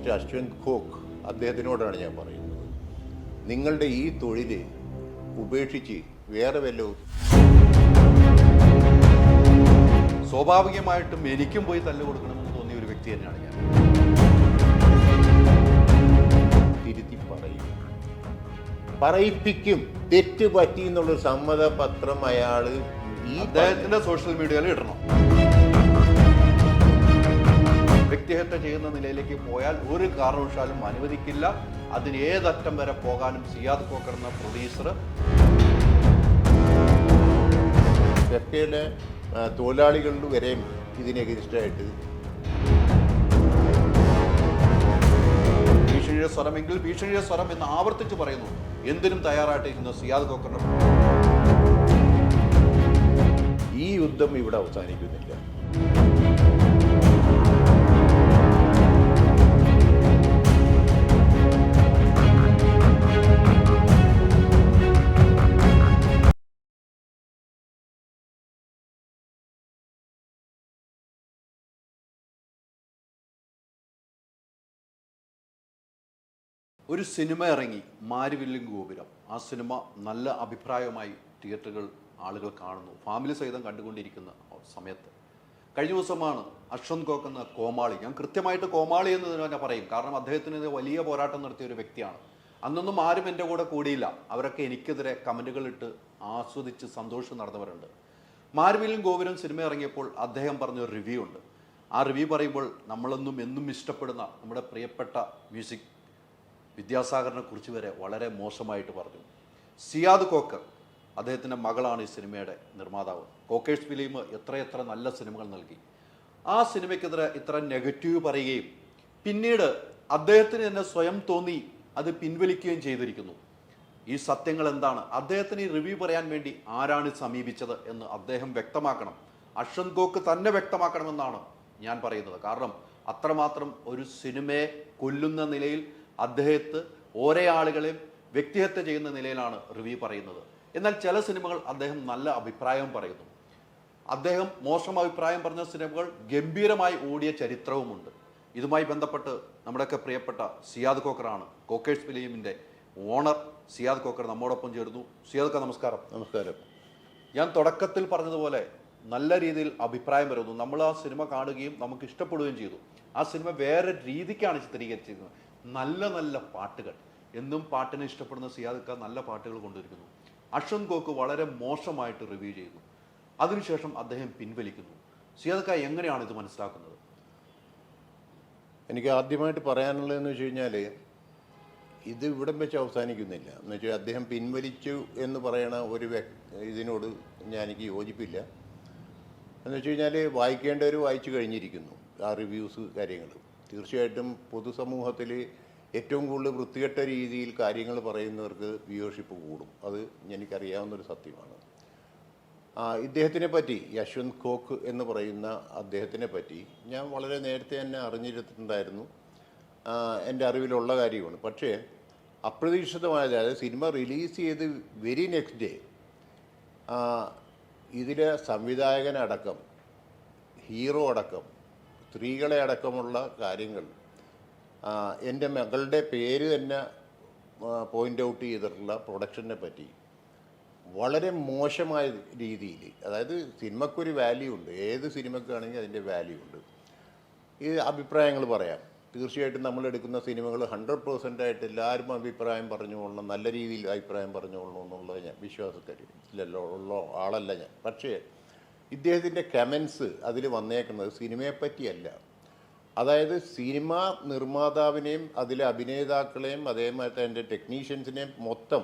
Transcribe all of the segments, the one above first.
Mister Ashwanth Ghosh അദ്ദേഹത്തിനോടാണ് ഞാൻ പറയുന്നത്, നിങ്ങളുടെ ഈ തൊഴിൽ ഉപേക്ഷിച്ച് വേറെ വല്ലതും. സ്വാഭാവികമായിട്ടും എനിക്കും പോയി തല്ല് കൊടുക്കണമെന്ന് തോന്നിയ ഒരു വ്യക്തി തന്നെയാണ് ഞാൻ. തിരുത്തി പറയിപ്പിക്കും. തെറ്റ് പറ്റി എന്നുള്ളൊരു സമ്മതപത്രം അയാൾ അദ്ദേഹത്തിന്റെ സോഷ്യൽ മീഡിയയിൽ ഇടണം. വ്യക്തിഹത്യ ചെയ്യുന്ന നിലയിലേക്ക് പോയാൽ ഒരു കാരണവശാലും അനുവദിക്കില്ല. അതിന് ഏതറ്റം വരെ പോകാനും സിയാദ് ഖോക്കർ എന്ന പ്രൊഡ്യൂസർ ഫെഫ്കയുടെ തൊഴിലാളികളുടെ വരെയും ഇതിനെതിരായിട്ട് ഭീഷണിയുടെ സ്വരമെങ്കിൽ ഭീഷണിയുടെ സ്വരം എന്ന് ആവർത്തിച്ച് പറയുന്നു. എന്തിനും തയ്യാറായിട്ടിരിക്കുന്ന സിയാദ് ഖോക്കറിന്റെ ഈ യുദ്ധം ഇവിടെ അവസാനിക്കുന്നില്ല. ഒരു സിനിമ ഇറങ്ങി, മാരിവില്ലും ഗോപുരം. ആ സിനിമ നല്ല അഭിപ്രായമായി തിയേറ്ററുകൾ ആളുകൾ കാണുന്നു, ഫാമിലി സഹിതം കണ്ടുകൊണ്ടിരിക്കുന്ന സമയത്ത് കഴിഞ്ഞ ദിവസമാണ് അശ്വന്ത് ഘോഷ് എന്ന കോമാളി, ഞാൻ കൃത്യമായിട്ട് കോമാളി എന്ന് തന്നെ പറയും, കാരണം അദ്ദേഹത്തിന് വലിയ പോരാട്ടം നടത്തിയ ഒരു വ്യക്തിയാണ്. അന്നൊന്നും ആരും എൻ്റെ കൂടെ കൂടിയില്ല, അവരൊക്കെ എനിക്കെതിരെ കമൻറ്റുകൾ ഇട്ട് ആസ്വദിച്ച് സന്തോഷം നടന്നവരുണ്ട്. മാരിവില്ലും ഗോപുരം സിനിമ ഇറങ്ങിയപ്പോൾ അദ്ദേഹം പറഞ്ഞൊരു റിവ്യൂ ഉണ്ട്. ആ റിവ്യൂ പറയുമ്പോൾ നമ്മളൊന്നും എന്നും ഇഷ്ടപ്പെടുന്ന നമ്മുടെ പ്രിയപ്പെട്ട മ്യൂസിക് വിദ്യാസാഗറിനെ കുറിച്ച് വരെ വളരെ മോശമായിട്ട് പറഞ്ഞു. സിയാദ് ഖോക്കർ, അദ്ദേഹത്തിൻ്റെ മകളാണ് ഈ സിനിമയുടെ നിർമ്മാതാവ്. കോക്കേഴ്സ് ഫിലിം എത്രയെത്ര നല്ല സിനിമകൾ നൽകി. ആ സിനിമയ്ക്കെതിരെ ഇത്ര നെഗറ്റീവ് പറയുകയും പിന്നീട് അദ്ദേഹത്തിന് തന്നെ സ്വയം തോന്നി അത് പിൻവലിക്കുകയും ചെയ്തിരിക്കുന്നു. ഈ സത്യങ്ങൾ എന്താണ്? അദ്ദേഹത്തിന് ഈ റിവ്യൂ പറയാൻ വേണ്ടി ആരാണ് സമീപിച്ചത് എന്ന് അദ്ദേഹം വ്യക്തമാക്കണം. അശ്വന്ത് ഘോഷ് തന്നെ വ്യക്തമാക്കണമെന്നാണ് ഞാൻ പറയുന്നത്. കാരണം അത്രമാത്രം ഒരു സിനിമയെ കൊല്ലുന്ന നിലയിൽ അദ്ദേഹത്തെ ഓരോ ആളുകളെയും വ്യക്തിഹത്യ ചെയ്യുന്ന നിലയിലാണ് റിവ്യൂ പറയുന്നത്. എന്നാൽ ചില സിനിമകൾ അദ്ദേഹം നല്ല അഭിപ്രായം പറയുന്നു. അദ്ദേഹം മോശം അഭിപ്രായം പറഞ്ഞ സിനിമകൾ ഗംഭീരമായി ഓടിയ ചരിത്രവുമുണ്ട്. ഇതുമായി ബന്ധപ്പെട്ട് നമ്മുടെയൊക്കെ പ്രിയപ്പെട്ട സിയാദ് ഖോക്കറാണ്, കോക്കേഴ്സ് ഫിലിമിൻ്റെ ഓണർ സിയാദ് ഖോക്കർ നമ്മോടൊപ്പം ചേർന്നു. സിയാദ് നമസ്കാരം. നമസ്കാരം. ഞാൻ തുടക്കത്തിൽ പറഞ്ഞതുപോലെ നല്ല രീതിയിൽ അഭിപ്രായം വരുന്നു. നമ്മൾ ആ സിനിമ കാണുകയും നമുക്ക് ഇഷ്ടപ്പെടുകയും ചെയ്തു. ആ സിനിമ വേറെ രീതിക്കാണ് ചിത്രീകരിച്ചിരിക്കുന്നത്. നല്ല നല്ല പാട്ടുകൾ, എന്നും പാട്ടിനെ ഇഷ്ടപ്പെടുന്ന സിയാദ് ഖാൻ നല്ല പാട്ടുകൾ കൊണ്ടുവരിക്കുന്നു. അശ്വന്ത് ഘോഷ് വളരെ മോശമായിട്ട് റിവ്യൂ ചെയ്യുന്നു. അതിനുശേഷം അദ്ദേഹം പിൻവലിക്കുന്നു. സിയാദ് ഖാൻ എങ്ങനെയാണ് ഇത് മനസ്സിലാക്കുന്നത്? എനിക്ക് ആദ്യമായിട്ട് പറയാനുള്ളതെന്ന് വെച്ച് കഴിഞ്ഞാൽ, ഇത് ഇവിടം വെച്ച് അവസാനിക്കുന്നില്ല. എന്ന് വെച്ചാൽ അദ്ദേഹം പിൻവലിച്ചു എന്ന് പറയണ ഒരു ഇതിനോട് എനിക്ക് യോജിപ്പില്ല. എന്ന് വെച്ച് കഴിഞ്ഞാൽ വായിക്കേണ്ടവർ വായിച്ചു കഴിഞ്ഞിരിക്കുന്നു ആ റിവ്യൂസ് കാര്യങ്ങൾ. തീർച്ചയായിട്ടും പൊതുസമൂഹത്തിൽ ഏറ്റവും കൂടുതൽ വൃത്തികെട്ട രീതിയിൽ കാര്യങ്ങൾ പറയുന്നവർക്ക് വ്യൂവർഷിപ്പ് കൂടും. അത് എനിക്കറിയാവുന്നൊരു സത്യമാണ്. ഇദ്ദേഹത്തിനെ പറ്റി, യശ്വന്ത് ഘോഷ് എന്ന് പറയുന്ന അദ്ദേഹത്തിനെ പറ്റി ഞാൻ വളരെ നേരത്തെ തന്നെ അറിഞ്ഞിരുന്നുണ്ടായിരുന്നു. എൻ്റെ അറിവിലുള്ള കാര്യമാണ്. പക്ഷേ അപ്രതീക്ഷിതമായത്, അതായത് സിനിമ റിലീസ് ചെയ്ത് വെരി നെക്സ്റ്റ് ഡേ ഇതിലെ സംവിധായകനടക്കം, ഹീറോ അടക്കം, സ്ത്രീകളെ അടക്കമുള്ള കാര്യങ്ങൾ എൻ്റെ മകളുടെ പേര് തന്നെ പോയിൻ്റ് ഔട്ട് ചെയ്തിട്ടുള്ള പ്രൊഡക്ഷനെ പറ്റി വളരെ മോശമായ രീതിയിൽ, അതായത് സിനിമക്കൊരു വാല്യൂ ഉണ്ട്, ഏത് സിനിമക്കാണെങ്കിൽ അതിൻ്റെ വാല്യൂ ഉണ്ട്. ഈ അഭിപ്രായങ്ങൾ പറയാം. തീർച്ചയായിട്ടും നമ്മളെടുക്കുന്ന സിനിമകൾ 100% എല്ലാവരും അഭിപ്രായം പറഞ്ഞുകൊള്ളണം, നല്ല രീതിയിൽ അഭിപ്രായം പറഞ്ഞുകൊള്ളണം എന്നുള്ളത് ഞാൻ വിശ്വാസത്തിലല്ലോ ഉള്ള ആളല്ല ഞാൻ. പക്ഷേ ഇദ്ദേഹത്തിൻ്റെ കമൻസ് അതിൽ വന്നേക്കുന്നത് സിനിമയെപ്പറ്റിയല്ല. അതായത് സിനിമ നിർമ്മാതാവിനെയും അതിലെ അഭിനേതാക്കളെയും അതേമാതിരി അതിൻ്റെ ടെക്നീഷ്യൻസിനെയും മൊത്തം.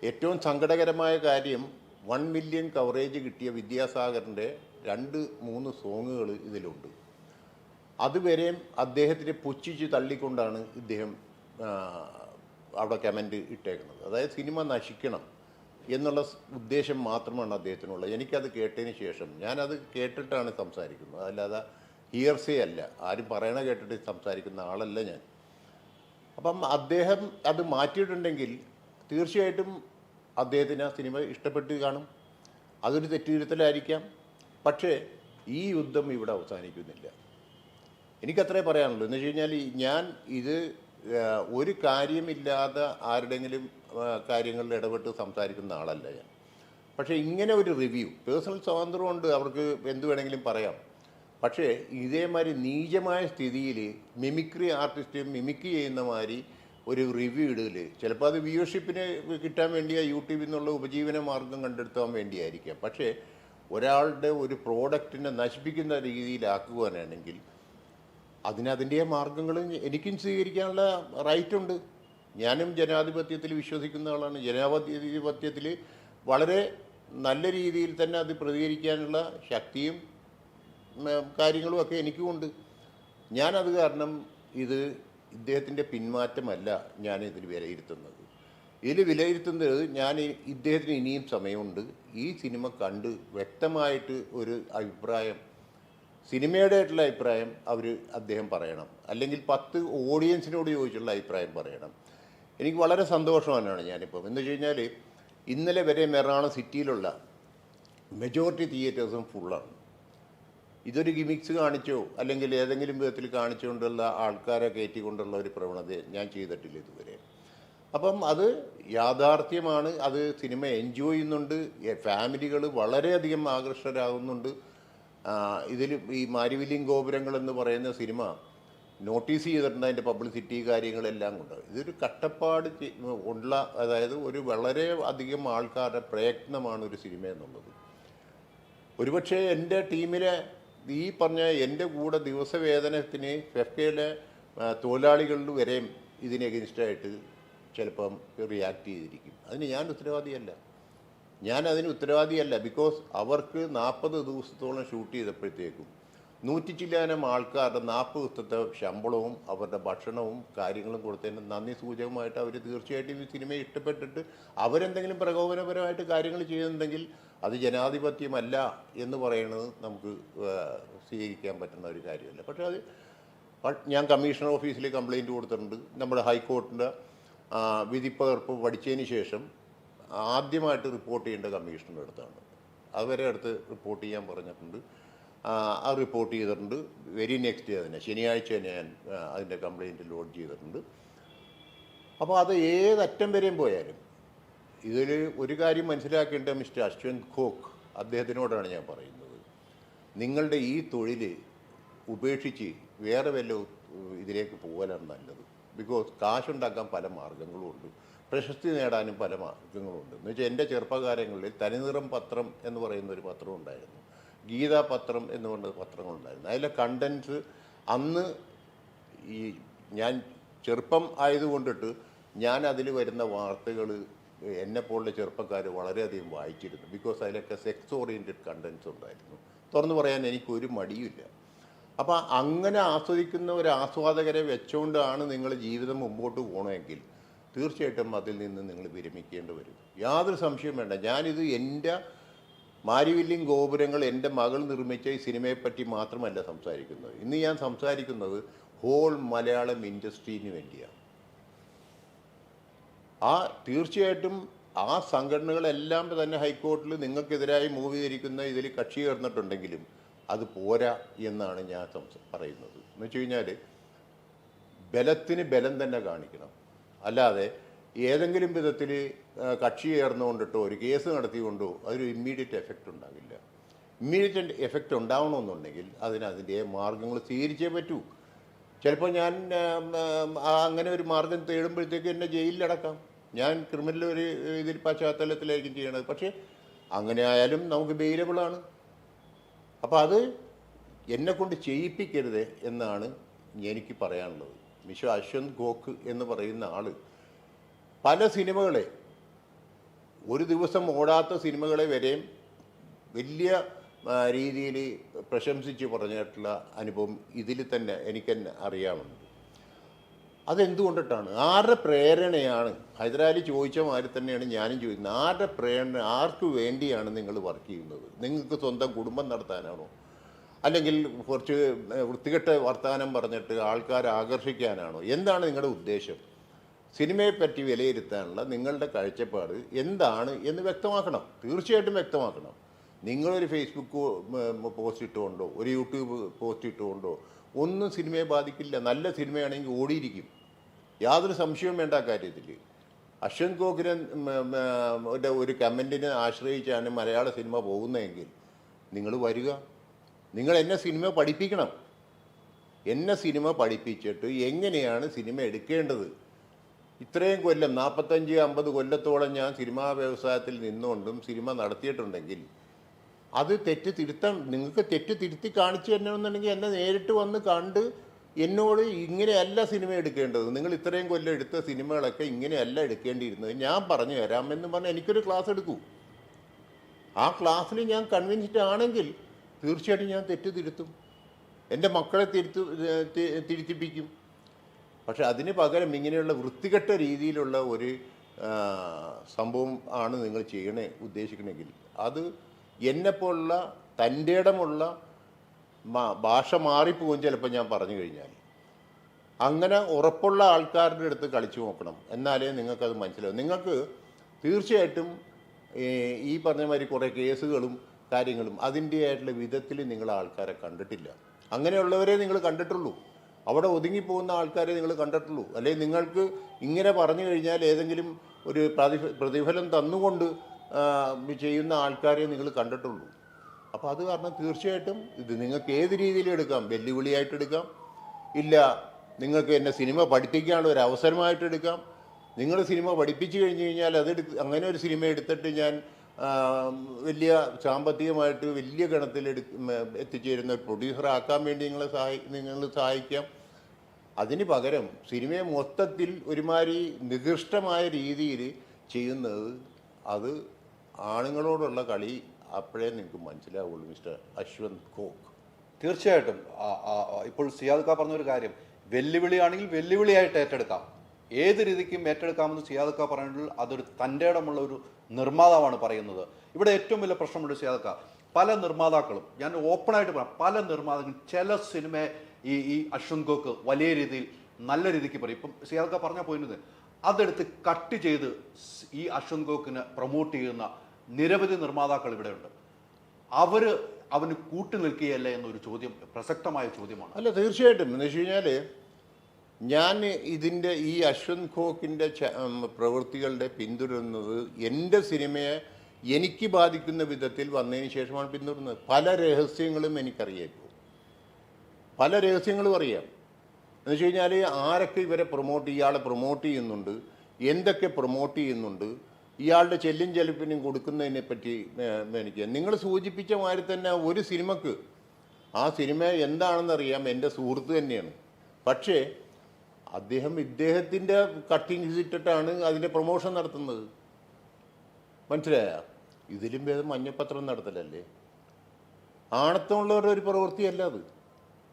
ഏറ്റവും സങ്കടകരമായ കാര്യം, 1 മില്യൺ കവറേജ് കിട്ടിയ വിദ്യാസാഗറിൻ്റെ 2-3 സോങ്ങുകൾ ഇതിലുണ്ട്. അതുവരെയും അദ്ദേഹത്തിനെ പുച്ഛിച്ച് തള്ളിക്കൊണ്ടാണ് ഇദ്ദേഹം അവിടെ കമൻറ്റ് ഇട്ടേക്കുന്നത്. അതായത് സിനിമ നശിക്കണം എന്നുള്ള ഉദ്ദേശം മാത്രമാണ് അദ്ദേഹത്തിനുള്ളത്. എനിക്കത് കേട്ടതിന് ശേഷം, ഞാനത് കേട്ടിട്ടാണ് സംസാരിക്കുന്നത്, അല്ലാതെ ഹിയർസേ അല്ല, ആരും പറയണ കേട്ടിട്ട് സംസാരിക്കുന്ന ആളല്ല ഞാൻ. അപ്പം അദ്ദേഹം അത് മാറ്റിയിട്ടുണ്ടെങ്കിൽ തീർച്ചയായിട്ടും അദ്ദേഹത്തിന് ആ സിനിമ ഇഷ്ടപ്പെട്ട് കാണും. അതൊരു തെറ്റുതിരുത്തലായിരിക്കാം. പക്ഷേ ഈ യുദ്ധം ഇവിടെ അവസാനിക്കുന്നില്ല. എനിക്കത്രേ പറയാനുള്ളൂ. എന്ന് വെച്ച് കഴിഞ്ഞാൽ ഞാൻ ഇത് ഒരു കാര്യമില്ലാതെ ആരുടെങ്കിലും കാര്യങ്ങളിൽ ഇടപെട്ട് സംസാരിക്കുന്ന ആളല്ല ഞാൻ. പക്ഷേ ഇങ്ങനെ ഒരു റിവ്യൂ, പേഴ്സണൽ സ്വാതന്ത്ര്യമുണ്ട്, അവർക്ക് എന്ത് വേണമെങ്കിലും പറയാം. പക്ഷേ ഇതേമാതിരി നീചമായ സ്ഥിതിയിൽ മിമിക്രി ആർട്ടിസ്റ്റ് മിമിക്രി ചെയ്യുന്ന മാതിരി ഒരു റിവ്യൂ ഇടൽ, ചിലപ്പോൾ അത് വ്യൂവർഷിപ്പിന് കിട്ടാൻ വേണ്ടിയാ, യൂട്യൂബിൽ നിന്നുള്ള ഉപജീവന മാർഗം കണ്ടെടുത്താൻ വേണ്ടിയായിരിക്കാം. പക്ഷേ ഒരാളുടെ ഒരു പ്രോഡക്റ്റിനെ നശിപ്പിക്കുന്ന രീതിയിലാക്കുവാനാണെങ്കിൽ അതിനതിൻ്റെ മാർഗങ്ങൾ എനിക്കും സ്വീകരിക്കാനുള്ള റൈറ്റുണ്ട്. ഞാനും ജനാധിപത്യത്തിൽ വിശ്വസിക്കുന്ന ആളാണ്. ജനാധിപത്യത്തിൽ വളരെ നല്ല രീതിയിൽ തന്നെ അത് പ്രതികരിക്കാനുള്ള ശക്തിയും കാര്യങ്ങളും ഒക്കെ എനിക്കുമുണ്ട്. ഞാനത് കാരണം ഇത് ഇദ്ദേഹത്തിൻ്റെ പിന്മാറ്റമല്ല ഞാനിതിൽ വിലയിരുത്തുന്നത്. ഇതിൽ വിലയിരുത്തുന്നത് ഇദ്ദേഹത്തിന് ഇനിയും സമയമുണ്ട്. ഈ സിനിമ കണ്ട് വ്യക്തമായിട്ട് ഒരു അഭിപ്രായം, സിനിമയുടെ ആയിട്ടുള്ള അഭിപ്രായം അദ്ദേഹം പറയണം. അല്ലെങ്കിൽ 10 ഓഡിയൻസിനോട് ചോദിച്ചുള്ള അഭിപ്രായം പറയണം. എനിക്ക് വളരെ സന്തോഷവാനാണ് ഞാനിപ്പം. എന്ന് വെച്ച് കഴിഞ്ഞാൽ ഇന്നലെ വരെ എറണാകുളം സിറ്റിയിലുള്ള മെജോറിറ്റി തിയേറ്റേഴ്സും ഫുള്ളാണ്. ഇതൊരു ഗിമിക്സ് കാണിച്ചോ അല്ലെങ്കിൽ ഏതെങ്കിലും വിധത്തിൽ കാണിച്ചുകൊണ്ടുള്ള ആൾക്കാരെ കയറ്റിക്കൊണ്ടുള്ള ഒരു പ്രവണത ഞാൻ ചെയ്തിട്ടില്ല ഇതുവരെ. അപ്പം അത് യാഥാർത്ഥ്യമാണ്. അത് സിനിമ എൻജോയ് ചെയ്യുന്നുണ്ട്. ഫാമിലികൾ വളരെയധികം ആകർഷകരാകുന്നുണ്ട്. ഇതിൽ ഈ മാരിവില്യം ഗോപുരങ്ങൾ എന്ന് പറയുന്ന സിനിമ നോട്ടീസ് ചെയ്തിട്ടുണ്ട്, അതിൻ്റെ പബ്ലിസിറ്റി കാര്യങ്ങളെല്ലാം കൊണ്ട്. ഇതൊരു കട്ടപ്പാട് ഉള്ള, അതായത് ഒരു വളരെ അധികം ആൾക്കാരുടെ പ്രയത്നമാണ് ഒരു സിനിമ എന്നുള്ളത്. ഒരുപക്ഷെ എൻ്റെ ടീമിലെ ഈ പറഞ്ഞ എൻ്റെ കൂടെ ദിവസവേതനത്തിന് ഫെഫ്കയിലെ തൊഴിലാളികളിൽ വരെയും ഇതിന് എഗനിസ്റ്റായിട്ട് ചിലപ്പം റിയാക്ട് ചെയ്തിരിക്കും. അതിന് ഞാൻ ഉത്തരവാദിയല്ല. ബിക്കോസ് അവർക്ക് 40 ദിവസത്തോളം ഷൂട്ട് ചെയ്തപ്പോഴത്തേക്കും 100 ചില്ലാനം ആൾക്കാരുടെ 40 ദിവസത്തെ ശമ്പളവും അവരുടെ ഭക്ഷണവും കാര്യങ്ങളും കൊടുത്തതിന് നന്ദി സൂചകമായിട്ട് അവർ തീർച്ചയായിട്ടും ഈ സിനിമയെ ഇഷ്ടപ്പെട്ടിട്ട് അവരെന്തെങ്കിലും പ്രകോപനപരമായിട്ട് കാര്യങ്ങൾ ചെയ്യുന്നുണ്ടെങ്കിൽ അത് ജനാധിപത്യമല്ല എന്ന് പറയുന്നത് നമുക്ക് സ്വീകരിക്കാൻ പറ്റുന്ന ഒരു കാര്യമല്ല. പക്ഷേ അത് ഞാൻ കമ്മീഷണർ ഓഫീസിൽ കംപ്ലയിൻറ്റ് കൊടുത്തിട്ടുണ്ട്. നമ്മുടെ ഹൈക്കോർട്ടിൻ്റെ വിധിപ്പകർപ്പ് പഠിച്ചതിന് ശേഷം ആദ്യമായിട്ട് റിപ്പോർട്ട് ചെയ്യേണ്ട കമ്മീഷണറുടെ അടുത്താണ്. അതുവരെ അടുത്ത് റിപ്പോർട്ട് ചെയ്യാൻ പറഞ്ഞിട്ടുണ്ട്. അത് റിപ്പോർട്ട് ചെയ്തിട്ടുണ്ട്. വെരി നെക്സ്റ്റ് ഡേ തന്നെ, ശനിയാഴ്ച തന്നെ ഞാൻ അതിൻ്റെ കംപ്ലയിൻറ്റ് ലോഡ് ചെയ്തിട്ടുണ്ട്. അപ്പോൾ അത് ഏതറ്റം വരെയും പോയാലും ഇതിൽ ഒരു കാര്യം മനസ്സിലാക്കേണ്ട മിസ്റ്റർ അശ്വന്ത് ഘോഷ്, അദ്ദേഹത്തിനോടാണ് ഞാൻ പറയുന്നത്, നിങ്ങളുടെ ഈ തൊഴിൽ ഉപേക്ഷിച്ച് വേറെ വല്ല ഇതിലേക്ക് പോകാനാണ് നല്ലത്. ബിക്കോസ് കാശുണ്ടാക്കാൻ പല മാർഗങ്ങളുമുണ്ട്, പ്രശസ്തി നേടാനും പല മാർഗങ്ങളുണ്ട്. എന്ന് വെച്ചാൽ എൻ്റെ ചെറുപ്പകാലങ്ങളിൽ തനിനിറം പത്രം എന്ന് പറയുന്ന ഒരു പത്രം ഉണ്ടായിരുന്നു, ഗീതാ പത്രം എന്ന് പറഞ്ഞ പത്രങ്ങളുണ്ടായിരുന്നു. അതിലെ കണ്ടൻസ് അന്ന് ഈ ഞാൻ ചെറുപ്പം ആയതുകൊണ്ടിട്ട് ഞാൻ അതിൽ വരുന്ന വാർത്തകൾ എന്നെപ്പോലുള്ള ചെറുപ്പക്കാർ വളരെയധികം വായിച്ചിരുന്നു. ബിക്കോസ് അതിലൊക്കെ സെക്സ് ഓറിയൻറ്റഡ് കണ്ടൻസ് ഉണ്ടായിരുന്നു. തുറന്നു പറയാൻ എനിക്കൊരു മടിയുമില്ല. അപ്പോൾ അങ്ങനെ ആസ്വദിക്കുന്ന ഒരു ആസ്വാദകരെ വെച്ചുകൊണ്ടാണ് നിങ്ങൾ ജീവിതം മുമ്പോട്ട് പോകണമെങ്കിൽ തീർച്ചയായിട്ടും അതിൽ നിന്ന് നിങ്ങൾ വിരമിക്കേണ്ടി വരും. യാതൊരു സംശയവും വേണ്ട. ഞാനിത് എൻ്റെ മാരിവില്യം ഗോപുരങ്ങൾ എൻ്റെ മകൾ നിർമ്മിച്ച ഈ സിനിമയെപ്പറ്റി മാത്രമല്ല സംസാരിക്കുന്നത്. ഇന്ന് ഞാൻ സംസാരിക്കുന്നത് ഹോൾ മലയാളം ഇൻഡസ്ട്രീന് വേണ്ടിയാണ്. തീർച്ചയായിട്ടും ആ സംഘടനകളെല്ലാം തന്നെ ഹൈക്കോർട്ടിൽ നിങ്ങൾക്കെതിരായി മൂവ് ധരിക്കുന്ന ഇതിൽ കക്ഷി ചേർന്നിട്ടുണ്ടെങ്കിലും അത് പോരാ എന്നാണ് ഞാൻ പറയുന്നത്. എന്ന് വെച്ച് കഴിഞ്ഞാൽ ബലത്തിന് ബലം തന്നെ കാണിക്കണം. അല്ലാതെ ഏതെങ്കിലും വിധത്തിൽ കക്ഷി ചേർന്നുകൊണ്ടിട്ടോ ഒരു കേസ് നടത്തിക്കൊണ്ടോ അതൊരു ഇമ്മീഡിയറ്റ് എഫക്റ്റ് ഉണ്ടാകില്ല. ഇമ്മീഡിയറ്റ് എഫക്റ്റ് ഉണ്ടാവണമെന്നുണ്ടെങ്കിൽ അതിൻ്റെ മാർഗങ്ങൾ സ്വീകരിച്ചേ പറ്റൂ. ചിലപ്പോൾ ഞാൻ അങ്ങനെ ഒരു മാർഗം തേടുമ്പോഴത്തേക്ക് എന്നെ ജയിലിലടക്കാം. ഞാൻ ക്രിമിനൽ ഒരു ഇതിൽ പശ്ചാത്തലത്തിലായിരിക്കും ചെയ്യണത്. പക്ഷേ അങ്ങനെ ആയാലും നമുക്ക് ബെയിലബിളാണ്. അപ്പോൾ അത് എന്നെക്കൊണ്ട് ചെയ്യിപ്പിക്കരുത് എന്നാണ് എനിക്ക് പറയാനുള്ളത്. മിസ്റ്റർ അശ്വന്ത് ഘോഷ് എന്ന് പറയുന്ന ആൾ പല സിനിമകളെ, ഒരു ദിവസം ഓടാത്ത സിനിമകളെ വരെയും വലിയ രീതിയിൽ പ്രശംസിച്ച് പറഞ്ഞിട്ടുള്ള അനുഭവം ഇതിൽ തന്നെ എനിക്കെന്നെ അറിയാവുന്നത്. അതെന്തുകൊണ്ടിട്ടാണ്, ആരുടെ പ്രേരണയാണ്? ഹൈദരാലി ചോദിച്ച മാതിരി തന്നെയാണ് ഞാനും ചോദിക്കുന്നത്. ആരുടെ പ്രേരണ, ആർക്ക് വേണ്ടിയാണ് നിങ്ങൾ വർക്ക് ചെയ്യുന്നത്? നിങ്ങൾക്ക് സ്വന്തം കുടുംബം നടത്താനാണോ? അല്ലെങ്കിൽ കുറച്ച് വൃത്തികെട്ട വർത്തമാനം പറഞ്ഞിട്ട് ആൾക്കാരെ ആകർഷിക്കാനാണോ? എന്താണ് നിങ്ങളുടെ ഉദ്ദേശം? സിനിമയെപ്പറ്റി വിലയിരുത്താനുള്ള നിങ്ങളുടെ കാഴ്ചപ്പാട് എന്താണ് എന്ന് വ്യക്തമാക്കണം. തീർച്ചയായിട്ടും വ്യക്തമാക്കണം. നിങ്ങളൊരു ഫേസ്ബുക്ക് പോസ്റ്റ് ഇട്ടുകൊണ്ടോ ഒരു യൂട്യൂബ് പോസ്റ്റ് ഇട്ടുകൊണ്ടോ ഒന്നും സിനിമയെ ബാധിക്കില്ല. നല്ല സിനിമയാണെങ്കിൽ ഓടിയിരിക്കും, യാതൊരു സംശയവും വേണ്ട കാര്യത്തിൽ. അശ്വന്ത് ഗോഖിനെ ഒരു കമൻറ്റിനെ ആശ്രയിച്ചാണ് മലയാള സിനിമ പോകുന്നതെങ്കിൽ നിങ്ങൾ വരിക, നിങ്ങൾ എന്നെ സിനിമ പഠിപ്പിക്കണം. എന്നെ സിനിമ പഠിപ്പിച്ചിട്ട് എങ്ങനെയാണ് സിനിമ എടുക്കേണ്ടത്. ഇത്രയും കൊല്ലം 45-50 കൊല്ലത്തോളം ഞാൻ സിനിമാ വ്യവസായത്തിൽ നിന്നുകൊണ്ടും സിനിമ നടത്തിയിട്ടുണ്ടെങ്കിൽ അത് തെറ്റ് തിരുത്താൻ, നിങ്ങൾക്ക് തെറ്റ് തിരുത്തി കാണിച്ചു തരണമെന്നുണ്ടെങ്കിൽ എന്നെ നേരിട്ട് വന്ന് കണ്ട് എന്നോട് ഇങ്ങനെയല്ല സിനിമ എടുക്കേണ്ടത്, നിങ്ങൾ ഇത്രയും കൊല്ലം എടുത്ത സിനിമകളൊക്കെ ഇങ്ങനെയല്ല എടുക്കേണ്ടിയിരുന്നത്, ഞാൻ പറഞ്ഞു തരാം എന്ന് പറഞ്ഞാൽ എനിക്കൊരു ക്ലാസ് എടുക്കൂ. ആ ക്ലാസ്സിൽ ഞാൻ കൺവിൻസ്ഡ് ആണെങ്കിൽ തീർച്ചയായിട്ടും ഞാൻ തെറ്റ് തിരുത്തും, എൻ്റെ മക്കളെ തിരുത്തിപ്പിക്കും. പക്ഷെ അതിന് പകരം ഇങ്ങനെയുള്ള വൃത്തികെട്ട രീതിയിലുള്ള ഒരു സംഭവം ആണ് നിങ്ങൾ ഉദ്ദേശിക്കണമെങ്കിൽ അത് എന്നെപ്പോലുള്ള തൻ്റെ ഇടമുള്ള ഭാഷ മാറിപ്പോകും ചിലപ്പോൾ ഞാൻ പറഞ്ഞു കഴിഞ്ഞാൽ. അങ്ങനെ ഉറപ്പുള്ള ആൾക്കാരുടെ അടുത്ത് കളിച്ചു നോക്കണം, എന്നാലേ നിങ്ങൾക്കത് മനസ്സിലാവും. നിങ്ങൾക്ക് തീർച്ചയായിട്ടും ഈ പറഞ്ഞ മാതിരി കുറേ കേസുകളും കാര്യങ്ങളും അതിൻ്റെതായിട്ടുള്ള വിധത്തിൽ നിങ്ങൾ ആൾക്കാരെ കണ്ടിട്ടില്ല. അങ്ങനെയുള്ളവരെ നിങ്ങൾ കണ്ടിട്ടുള്ളൂ, അവിടെ ഒതുങ്ങിപ്പോകുന്ന ആൾക്കാരെ നിങ്ങൾ കണ്ടിട്ടുള്ളൂ. അല്ലെങ്കിൽ നിങ്ങൾക്ക് ഇങ്ങനെ പറഞ്ഞു കഴിഞ്ഞാൽ ഏതെങ്കിലും ഒരു പ്രതിഫലം തന്നുകൊണ്ട് ചെയ്യുന്ന ആൾക്കാരെ നിങ്ങൾ കണ്ടിട്ടുള്ളൂ. അപ്പോൾ അത് കാരണം തീർച്ചയായിട്ടും ഇത് നിങ്ങൾക്ക് ഏത് രീതിയിൽ എടുക്കാം, വെല്ലുവിളിയായിട്ട് എടുക്കാം, ഇല്ല നിങ്ങൾക്ക് എന്നെ സിനിമ പഠിപ്പിക്കാനുള്ള ഒരു അവസരമായിട്ട് എടുക്കാം. നിങ്ങൾ സിനിമ പഠിപ്പിച്ചു കഴിഞ്ഞ് കഴിഞ്ഞാൽ അങ്ങനെ ഒരു സിനിമ എടുത്തിട്ട് ഞാൻ വലിയ സാമ്പത്തികമായിട്ട് വലിയ ഗണത്തിൽ എത്തിച്ചേരുന്ന ഒരു പ്രൊഡ്യൂസർ ആക്കാൻ വേണ്ടി നിങ്ങൾ സഹായിക്കാം. അതിന് പകരം സിനിമയെ മൊത്തത്തിൽ ഒരുമാതിരി നികൃഷ്ടമായ രീതിയിൽ ചെയ്യുന്നത് അത് ആണുങ്ങളോടുള്ള കളി അപ്പോഴേ നിങ്ങൾക്ക് മനസ്സിലാവുള്ളൂ മിസ്റ്റർ അശ്വന്ത് ഘോഷ്. തീർച്ചയായിട്ടും ഇപ്പോൾ സിയാദ് ഖാൻ പറഞ്ഞൊരു കാര്യം, വെല്ലുവിളിയാണെങ്കിൽ വെല്ലുവിളിയായിട്ട് ഏറ്റെടുക്കാം, ഏത് രീതിക്കും ഏറ്റെടുക്കാമെന്ന് സിയാദ് ഖാൻ പറഞ്ഞിട്ടുള്ള അതൊരു തൻ്റെ ഇടമുള്ള ഒരു നിർമ്മാതാവാണ് പറയുന്നത്. ഇവിടെ ഏറ്റവും വലിയ പ്രശ്നമുണ്ട് സിയാദ് ഖാൻ, പല നിർമ്മാതാക്കളും, ഞാൻ ഓപ്പണായിട്ട് പറയാം, പല നിർമ്മാതാക്കളും ചില സിനിമയെ ഈ അശ്വന്ത് ഘോഷ് വലിയ രീതിയിൽ നല്ല രീതിക്ക് പറയും. ഇപ്പം സിയാദ് ഖാൻ പറഞ്ഞ പോയിരുന്നത് അതെടുത്ത് കട്ട് ചെയ്ത് ഈ അശ്വന്ത് ഘോഷിനെ പ്രൊമോട്ട് ചെയ്യുന്ന നിരവധി നിർമ്മാതാക്കൾ ഇവിടെയുണ്ട്. അവന് കൂട്ടു നിൽക്കുകയല്ലേ എന്നൊരു ചോദ്യം, പ്രസക്തമായ ചോദ്യമാണ്. അല്ല, തീർച്ചയായിട്ടും. എന്ന് വെച്ച് കഴിഞ്ഞാൽ ഞാൻ ഇതിൻ്റെ ഈ അശ്വന്ത് ഘോഷിൻ്റെ പ്രവൃത്തികളുടെ പിന്തുടരുന്നത് എൻ്റെ സിനിമയെ എനിക്ക് ബാധിക്കുന്ന വിധത്തിൽ വന്നതിന് ശേഷമാണ് പിന്തുടരുന്നത്. പല രഹസ്യങ്ങളും എനിക്കറിയാം, ഇപ്പോൾ പല രഹസ്യങ്ങളും അറിയാം. എന്ന് വെച്ച് കഴിഞ്ഞാൽ ആരൊക്കെ ഇയാളെ പ്രൊമോട്ട് ചെയ്യുന്നുണ്ട്, എന്തൊക്കെ പ്രൊമോട്ട് ചെയ്യുന്നുണ്ട്, ഇയാളുടെ ചെല്ലും ചെലപ്പിനും കൊടുക്കുന്നതിനെ പറ്റി എനിക്ക് നിങ്ങൾ സൂചിപ്പിച്ച മാതിരി തന്നെ ഒരു സിനിമക്ക് ആ സിനിമ എന്താണെന്നറിയാം, എൻ്റെ സുഹൃത്ത് തന്നെയാണ്. പക്ഷേ ഇദ്ദേഹത്തിൻ്റെ കട്ടിങ്സ് ഇട്ടിട്ടാണ് അതിൻ്റെ പ്രൊമോഷൻ നടത്തുന്നത്. മനസ്സിലായ? ഇതിലും ഭേദം മഞ്ഞപ്പത്രം നടത്തലല്ലേ? ആണത്തമുള്ളവരുടെ ഒരു പ്രവൃത്തിയല്ല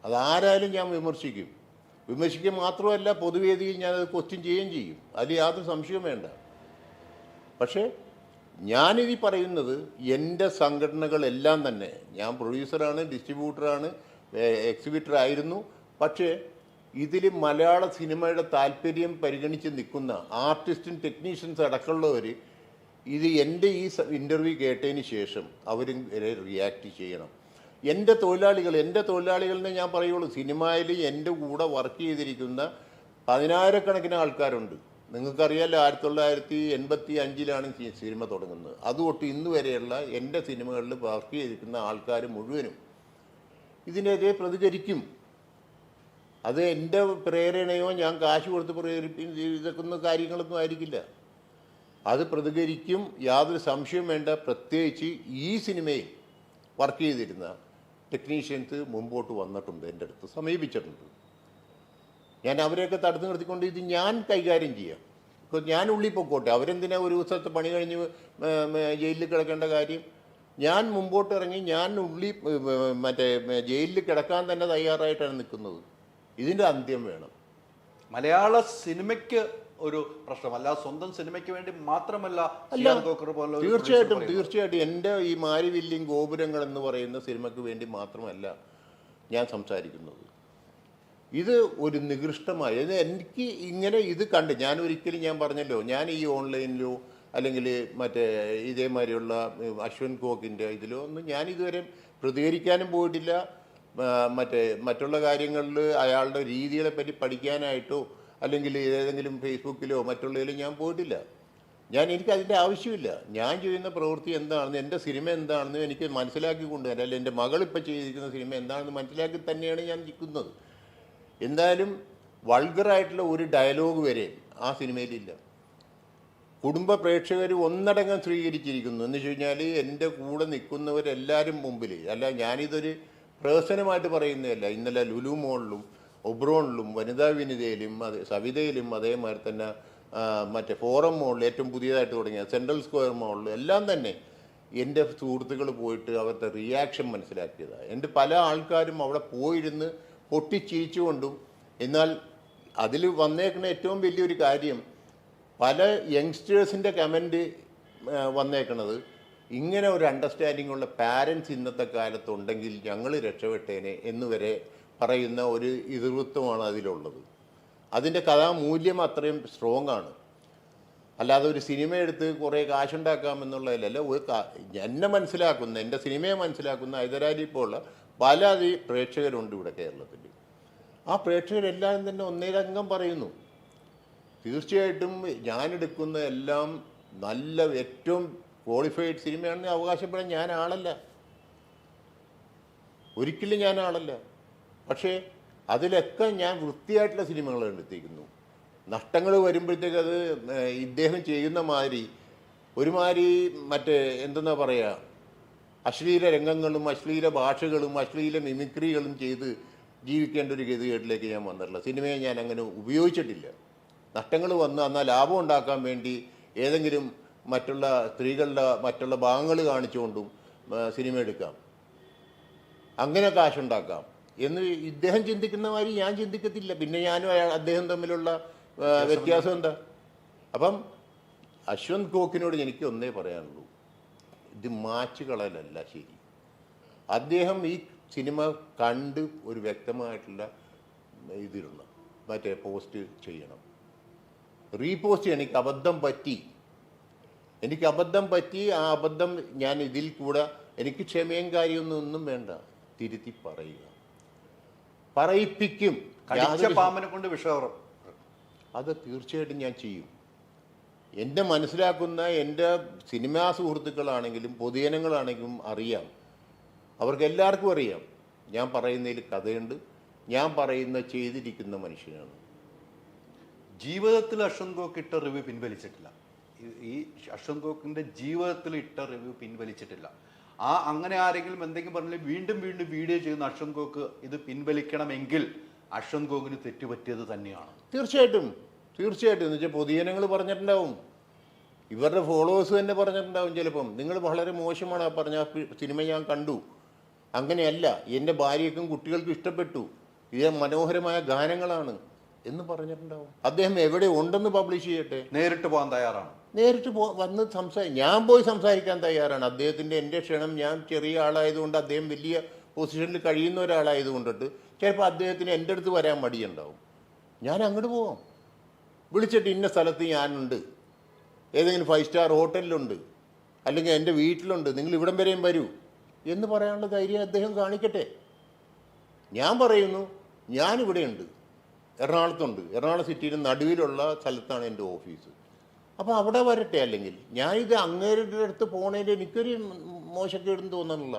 അതാരായാലും ഞാൻ വിമർശിക്കുക മാത്രമല്ല, പൊതുവേദിയിൽ ഞാനത് ക്വസ്റ്റ്യൻ ചെയ്യുകയും ചെയ്യും, അതിൽ യാതൊരു സംശയവും വേണ്ട. പക്ഷേ ഞാനിത് പറയുന്നത് എൻ്റെ സംഘടനകളെല്ലാം തന്നെ, ഞാൻ പ്രൊഡ്യൂസറാണ്, ഡിസ്ട്രിബ്യൂട്ടറാണ്, എക്സിബിറ്റർ ആയിരുന്നു. പക്ഷേ ഇതിൽ മലയാള സിനിമയുടെ താല്പര്യം പരിഗണിച്ച് നിൽക്കുന്ന ആർട്ടിസ്റ്റും ടെക്നീഷ്യൻസ് അടക്കമുള്ളവർ ഇത് എൻ്റെ ഈ ഇൻ്റർവ്യൂ കേട്ടതിന് ശേഷം അവരും റിയാക്ട് ചെയ്യണം. എൻ്റെ തൊഴിലാളികളെന്ന് ഞാൻ പറയുള്ളൂ. സിനിമയിൽ എൻ്റെ കൂടെ വർക്ക് ചെയ്തിരിക്കുന്ന 10,000-കണക്കിന് ആൾക്കാരുണ്ട്. നിങ്ങൾക്കറിയാമല്ലോ, 1985 സിനിമ തുടങ്ങുന്നത്. അതുതൊട്ട് ഇന്ന് വരെയുള്ള എൻ്റെ സിനിമകളിൽ വർക്ക് ചെയ്തിരിക്കുന്ന ആൾക്കാർ മുഴുവനും ഇതിനെതിരെ പ്രതികരിക്കും. അത് എൻ്റെ പ്രേരണയോ ഞാൻ കാശ് കൊടുത്ത് ഇതൊക്കെ കാര്യങ്ങളൊന്നും ആയിരിക്കില്ല. അത് പ്രതികരിക്കും, യാതൊരു സംശയവും വേണ്ട. പ്രത്യേകിച്ച് ഈ സിനിമയിൽ വർക്ക് ചെയ്തിരുന്ന ടെക്നീഷ്യൻസ് മുമ്പോട്ട് വന്നിട്ടുണ്ട്, എൻ്റെ അടുത്ത് സമീപിച്ചിട്ടുണ്ട്. ഞാൻ അവരെയൊക്കെ തടുത്ത് നിർത്തിക്കൊണ്ട് ഇത് ഞാൻ കൈകാര്യം ചെയ്യാം. ഇപ്പോൾ ഞാൻ ഉള്ളിൽ പൊക്കോട്ടെ, അവരെന്തിനാ ഒരു ദിവസത്തെ പണി കഴിഞ്ഞ് ജയിലിൽ കിടക്കേണ്ട കാര്യം? ഞാൻ മുമ്പോട്ട് ഇറങ്ങി, ഞാൻ ജയിലിൽ കിടക്കാൻ തന്നെ തയ്യാറായിട്ടാണ് നിൽക്കുന്നത്. ഇതിൻ്റെ അന്ത്യം വേണം. മലയാള സിനിമയ്ക്ക് ഒരു പ്രശ്നമല്ല, സ്വന്തം സിനിമയ്ക്ക് വേണ്ടി മാത്രമല്ല. തീർച്ചയായിട്ടും എൻ്റെ ഈ മാരിവില്യം ഗോപുരങ്ങൾ എന്ന് പറയുന്ന സിനിമയ്ക്ക് വേണ്ടി മാത്രമല്ല ഞാൻ സംസാരിക്കുന്നത്. ഇത് ഒരു നികൃഷ്ടമായ, എനിക്ക് ഇങ്ങനെ ഇത് കണ്ട് ഞാൻ പറഞ്ഞല്ലോ, ഞാൻ ഈ ഓൺലൈനിലോ അല്ലെങ്കിൽ ഇതേമാതിരിയുള്ള അശ്വന്ത് ഘോഷിൻ്റെ ഇതിലോ ഒന്നും ഞാൻ ഇതുവരെ പ്രതികരിക്കാനും പോയിട്ടില്ല, മറ്റുള്ള കാര്യങ്ങളിൽ അയാളുടെ രീതികളെ പറ്റി പഠിക്കാനായിട്ടോ അല്ലെങ്കിൽ ഏതെങ്കിലും ഫേസ്ബുക്കിലോ മറ്റുള്ളതിലോ ഞാൻ പോയിട്ടില്ല. എനിക്ക് അതിൻ്റെ ആവശ്യമില്ല. ഞാൻ ചെയ്യുന്ന പ്രവൃത്തി എന്താണെന്ന്, എൻ്റെ സിനിമ എന്താണെന്ന് എനിക്ക് മനസ്സിലാക്കിക്കൊണ്ട് തന്നെ, അല്ലെങ്കിൽ എൻ്റെ മകളിപ്പോൾ ചെയ്തിരിക്കുന്ന സിനിമ എന്താണെന്ന് മനസ്സിലാക്കി തന്നെയാണ് ഞാൻ നിൽക്കുന്നത്. എന്തായാലും വൾഗറായിട്ടുള്ള ഒരു ഡയലോഗ് വരെ ആ സിനിമയിലില്ല. കുടുംബ പ്രേക്ഷകർ ഒന്നടങ്കം സ്വീകരിച്ചിരിക്കുന്നു എന്ന് വെച്ച് കഴിഞ്ഞാൽ എൻ്റെ കൂടെ നിൽക്കുന്നവരെല്ലാവരും മുമ്പിൽ, അല്ല ഞാനിതൊരു പ്രഹസനമായിട്ട് പറയുന്നതല്ല. ഇന്നലെ ലുലു മോളിലും ഒബ്രോണിലും വനിതാ വിനിതയിലും സവിതയിലും അതേമാതിരി തന്നെ ഫോറം മോളിൽ ഏറ്റവും പുതിയതായിട്ട് തുടങ്ങിയ സെൻട്രൽ സ്ക്വയർ മോളിലും എല്ലാം തന്നെ എൻ്റെ സുഹൃത്തുക്കൾ പോയിട്ട് അവരുടെ റിയാക്ഷൻ മനസ്സിലാക്കിയതാണ്. എൻ്റെ പല ആൾക്കാരും അവിടെ പോയിരുന്ന് പൊട്ടിച്ചിരിച്ചുകൊണ്ടും, എന്നാൽ അതിൽ വന്നേക്കുന്ന ഏറ്റവും വലിയൊരു കാര്യം പല യങ്സ്റ്റേഴ്സിൻ്റെ കമൻറ്റ് വന്നേക്കണത്, ഇങ്ങനെ ഒരു അണ്ടർസ്റ്റാൻഡിംഗ് ഉള്ള പാരൻസ് ഇന്നത്തെ കാലത്തുണ്ടെങ്കിൽ ഞങ്ങൾ രക്ഷപ്പെട്ടേനെ എന്നുവരെ പറയുന്ന ഒരു ഇതിവൃത്തമാണ് അതിലുള്ളത്. അതിൻ്റെ കഥാമൂല്യം അത്രയും സ്ട്രോങ് ആണ്. അല്ലാതെ ഒരു സിനിമ എടുത്ത് കുറേ കാശുണ്ടാക്കാമെന്നുള്ളതിലല്ല. എന്നെ മനസ്സിലാക്കുന്ന, എൻ്റെ സിനിമയെ മനസ്സിലാക്കുന്ന ഹൈദരാലി പോലുള്ള പല പ്രേക്ഷകരുണ്ട് ഇവിടെ കേരളത്തിൽ. ആ പ്രേക്ഷകരെല്ലാം തന്നെ ഒന്നേരംഗം പറയുന്നു, തീർച്ചയായിട്ടും ഞാനെടുക്കുന്ന എല്ലാം നല്ല ഏറ്റവും ക്വാളിഫൈഡ് സിനിമയാണെന്ന് അവകാശപ്പെടാൻ ഞാൻ ആളല്ല, ഒരിക്കലും ഞാൻ ആളല്ല. പക്ഷേ അതിലൊക്കെ ഞാൻ വൃത്തിയായിട്ടുള്ള സിനിമകൾ എടുത്തിരിക്കുന്നു. നഷ്ടങ്ങൾ വരുമ്പോഴത്തേക്ക് അത് ഇദ്ദേഹം ചെയ്യുന്ന മാതിരി ഒരുമാതിരി എന്തെന്നാ പറയുക, അശ്ലീല രംഗങ്ങളും അശ്ലീല ഭാഷകളും അശ്ലീല മിമിക്രികളും ചെയ്ത് ജീവിക്കേണ്ട ഒരു ഗതികേട്ടിലേക്ക് ഞാൻ വന്നിട്ടില്ല. സിനിമയെ ഞാൻ അങ്ങനെ ഉപയോഗിച്ചിട്ടില്ല. നഷ്ടങ്ങൾ വന്ന് എന്നാൽ ലാഭം ഉണ്ടാക്കാൻ വേണ്ടി ഏതെങ്കിലും മറ്റുള്ള സ്ത്രീകളുടെ മറ്റുള്ള ഭാഗങ്ങൾ കാണിച്ചുകൊണ്ടും സിനിമ എടുക്കാം, അങ്ങനെ കാശുണ്ടാക്കാം എന്ന് ഇദ്ദേഹം ചിന്തിക്കുന്ന മാതിരി ഞാൻ ചിന്തിക്കത്തില്ല. പിന്നെ ഞാനും അദ്ദേഹം തമ്മിലുള്ള വ്യത്യാസം എന്താ? അപ്പം അശ്വന്ത് ഗോക്കിനോട് എനിക്ക് ഒന്നേ പറയാനുള്ളൂ, ഇത് മാച്ച് കളയലല്ല ശരി. അദ്ദേഹം ഈ സിനിമ കണ്ട് ഒരു വ്യക്തമായിട്ടുള്ള ഇതിടണം, പോസ്റ്റ് ചെയ്യണം, റീപോസ്റ്റ് ചെയ്യണം. എനിക്ക് അബദ്ധം പറ്റി. ആ അബദ്ധം ഞാൻ ഇതിൽ കൂടെ എനിക്ക് ക്ഷമയും കാര്യമൊന്നും വേണ്ട, തിരുത്തി പറയുക, പറയിപ്പിക്കും. പാമ്പിനെ കൊണ്ട് വിഷം അത് തീർച്ചയായിട്ടും ഞാൻ ചെയ്യും. എൻ്റെ മനസ്സിലാക്കുന്ന എൻ്റെ സിനിമാ സുഹൃത്തുക്കളാണെങ്കിലും പൊതുജനങ്ങളാണെങ്കിലും അറിയാം, അവർക്ക് എല്ലാവർക്കും അറിയാം ഞാൻ പറയുന്നതിൽ കഥയുണ്ട്, ഞാൻ പറയുന്ന ചെയ്തിരിക്കുന്ന മനുഷ്യനാണ്. ജീവിതത്തിൽ അശ്വന്ത് ഗോക്ക് ഇട്ട റിവ്യൂ പിൻവലിച്ചിട്ടില്ല. ഈ അശ്വന്ത് ഗോക്കിന്റെ ജീവിതത്തിൽ ഇട്ട റിവ്യൂ പിൻവലിച്ചിട്ടില്ല. അങ്ങനെ ആരെങ്കിലും എന്തെങ്കിലും പറഞ്ഞാൽ വീണ്ടും വീണ്ടും വീഡിയോ ചെയ്യുന്ന അശ്വന്ത് ഗോക്ക് ഇത് പിൻവലിക്കണമെങ്കിൽ അശ്വന്ത് ഗോക്കിന് തെറ്റുപറ്റിയത് തന്നെയാണ്. തീർച്ചയായിട്ടും എന്ന് വെച്ചാൽ പൊതുജനങ്ങൾ പറഞ്ഞിട്ടുണ്ടാവും, ഇവരുടെ ഫോളോവേഴ്സ് തന്നെ പറഞ്ഞിട്ടുണ്ടാവും. ചിലപ്പം നിങ്ങൾ വളരെ മോശമാണ് ആ പറഞ്ഞ സിനിമ ഞാൻ കണ്ടു, അങ്ങനെയല്ല, എൻ്റെ ഭാര്യയ്ക്കും കുട്ടികൾക്കും ഇഷ്ടപ്പെട്ടു, ഇത് മനോഹരമായ ഗാനങ്ങളാണ് എന്ന് പറഞ്ഞിട്ടുണ്ടാവും. അദ്ദേഹം എവിടെ ഉണ്ടെന്ന് പബ്ലിഷ് ചെയ്യട്ടെ. നേരിട്ട് പോകാൻ തയ്യാറാണ്. നേരിട്ട് വന്ന് ഞാൻ പോയി സംസാരിക്കാൻ തയ്യാറാണ്. അദ്ദേഹത്തിൻ്റെ എൻ്റെ ക്ഷണം, ഞാൻ ചെറിയ ആളായതുകൊണ്ട് അദ്ദേഹം വലിയ പൊസിഷനിൽ കഴിയുന്ന ഒരാളായതുകൊണ്ടിട്ട് ചിലപ്പോൾ അദ്ദേഹത്തിന് എൻ്റെ അടുത്ത് വരാൻ മടിയുണ്ടാവും. ഞാൻ അങ്ങോട്ട് പോവാം, വിളിച്ചിട്ട് ഇന്ന സ്ഥലത്ത് ഞാനുണ്ട്, ഏതെങ്കിലും 5 സ്റ്റാർ ഹോട്ടലിലുണ്ട്, അല്ലെങ്കിൽ എൻ്റെ വീട്ടിലുണ്ട്, നിങ്ങൾ ഇവിടം വരെയും വരൂ എന്ന് പറയാനുള്ള ധൈര്യം അദ്ദേഹം കാണിക്കട്ടെ. ഞാൻ പറയുന്നു, ഞാനിവിടെയുണ്ട്, എറണാകുളത്തുണ്ട്, എറണാകുളം സിറ്റിയുടെ നടുവിലുള്ള സ്ഥലത്താണ് എൻ്റെ ഓഫീസ്, അപ്പോൾ അവിടെ വരട്ടെ. അല്ലെങ്കിൽ ഞാനിത് അങ്ങേരുടെ അടുത്ത് പോണതിൽ എനിക്കൊരു മോശക്കേടും തോന്നുന്നില്ല.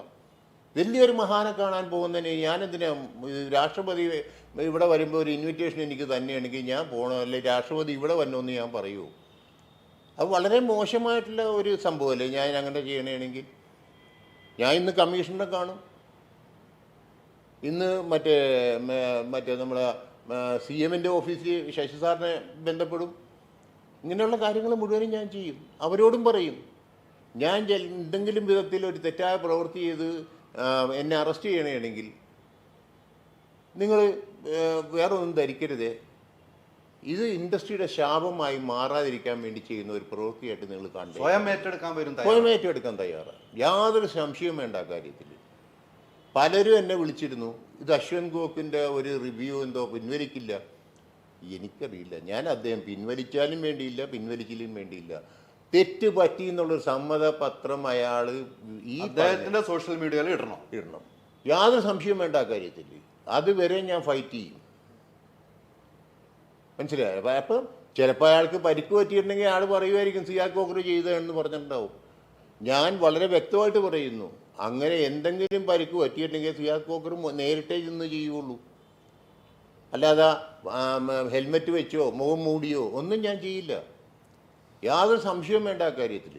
വലിയൊരു മഹാനെ കാണാൻ പോകുന്നതിന് ഞാനെന്തിനാ, രാഷ്ട്രപതി ഇവിടെ വരുമ്പോൾ ഒരു ഇൻവിറ്റേഷൻ എനിക്ക് തന്നെയാണെങ്കിൽ ഞാൻ പോകണം, അല്ലെങ്കിൽ രാഷ്ട്രപതി ഇവിടെ വരണമെന്ന് ഞാൻ പറയുമോ? അത് വളരെ മോശമായിട്ടുള്ള ഒരു സംഭവമല്ലേ ഞാൻ അങ്ങനെ ചെയ്യണമെങ്കിൽ. ഞാൻ ഇന്ന് കമ്മീഷണറെ കാണും, ഇന്ന് നമ്മളെ CMൻ്റെ ഓഫീസിൽ ശശി സാറിനെ ബന്ധപ്പെടും, ഇങ്ങനെയുള്ള കാര്യങ്ങൾ മുഴുവനും ഞാൻ ചെയ്യും. അവരോടും പറയും, ഞാൻ എന്തെങ്കിലും വിധത്തിൽ ഒരു തെറ്റായ പ്രവൃത്തി ചെയ്ത് എന്നെ അറസ്റ്റ് ചെയ്യണമെങ്കിൽ നിങ്ങൾ വേറെ ഒന്നും ധരിക്കരുതേ, ഇത് ഇൻഡസ്ട്രിയുടെ ശാപമായി മാറാതിരിക്കാൻ വേണ്ടി ചെയ്യുന്ന ഒരു പ്രവൃത്തിയായിട്ട് നിങ്ങൾ കണ്ടു സ്വയം ഏറ്റെടുക്കാൻ തയ്യാറാണ്. യാതൊരു സംശയവും വേണ്ട ആ കാര്യത്തിൽ. പലരും എന്നെ വിളിച്ചിരുന്നു, ഇത് അശ്വന്ത് ഗോക്കിൻ്റെ ഒരു റിവ്യൂ എന്തോ പിൻവലിക്കില്ല. എനിക്കറിയില്ല, ഞാൻ അദ്ദേഹം പിൻവലിച്ചാലും വേണ്ടിയില്ല പിൻവലിച്ചിലും വേണ്ടിയില്ല, തെറ്റ് പറ്റി എന്നുള്ളൊരു സമ്മതപത്രം അയാൾ ഈ അദ്ദേഹത്തിൻ്റെ സോഷ്യൽ മീഡിയയിൽ ഇടണം. യാതൊരു സംശയവും വേണ്ട ആ കാര്യത്തിൽ. അതുവരെ ഞാൻ ഫൈറ്റ് ചെയ്യും. മനസ്സിലായോ? അപ്പം ചിലപ്പോൾ അയാൾക്ക് പരിക്ക് പറ്റിയിട്ടുണ്ടെങ്കിൽ അയാൾ പറയുമായിരിക്കും സിയാദ് കോക്കർ ചെയ്തതെന്ന് പറഞ്ഞിട്ടുണ്ടാവും. ഞാൻ വളരെ വ്യക്തമായിട്ട് പറയുന്നു, അങ്ങനെ എന്തെങ്കിലും പരിക്ക് പറ്റിയിട്ടുണ്ടെങ്കിൽ സിയാദ് കോക്കർ നേരിട്ടേ ചെന്ന് ചെയ്യുള്ളൂ. അല്ലാതെ ഹെൽമെറ്റ് വെച്ചോ മുഖം മൂടിയോ ഒന്നും ഞാൻ ചെയ്യില്ല. യാതൊരു സംശയവും വേണ്ട ആ കാര്യത്തിൽ.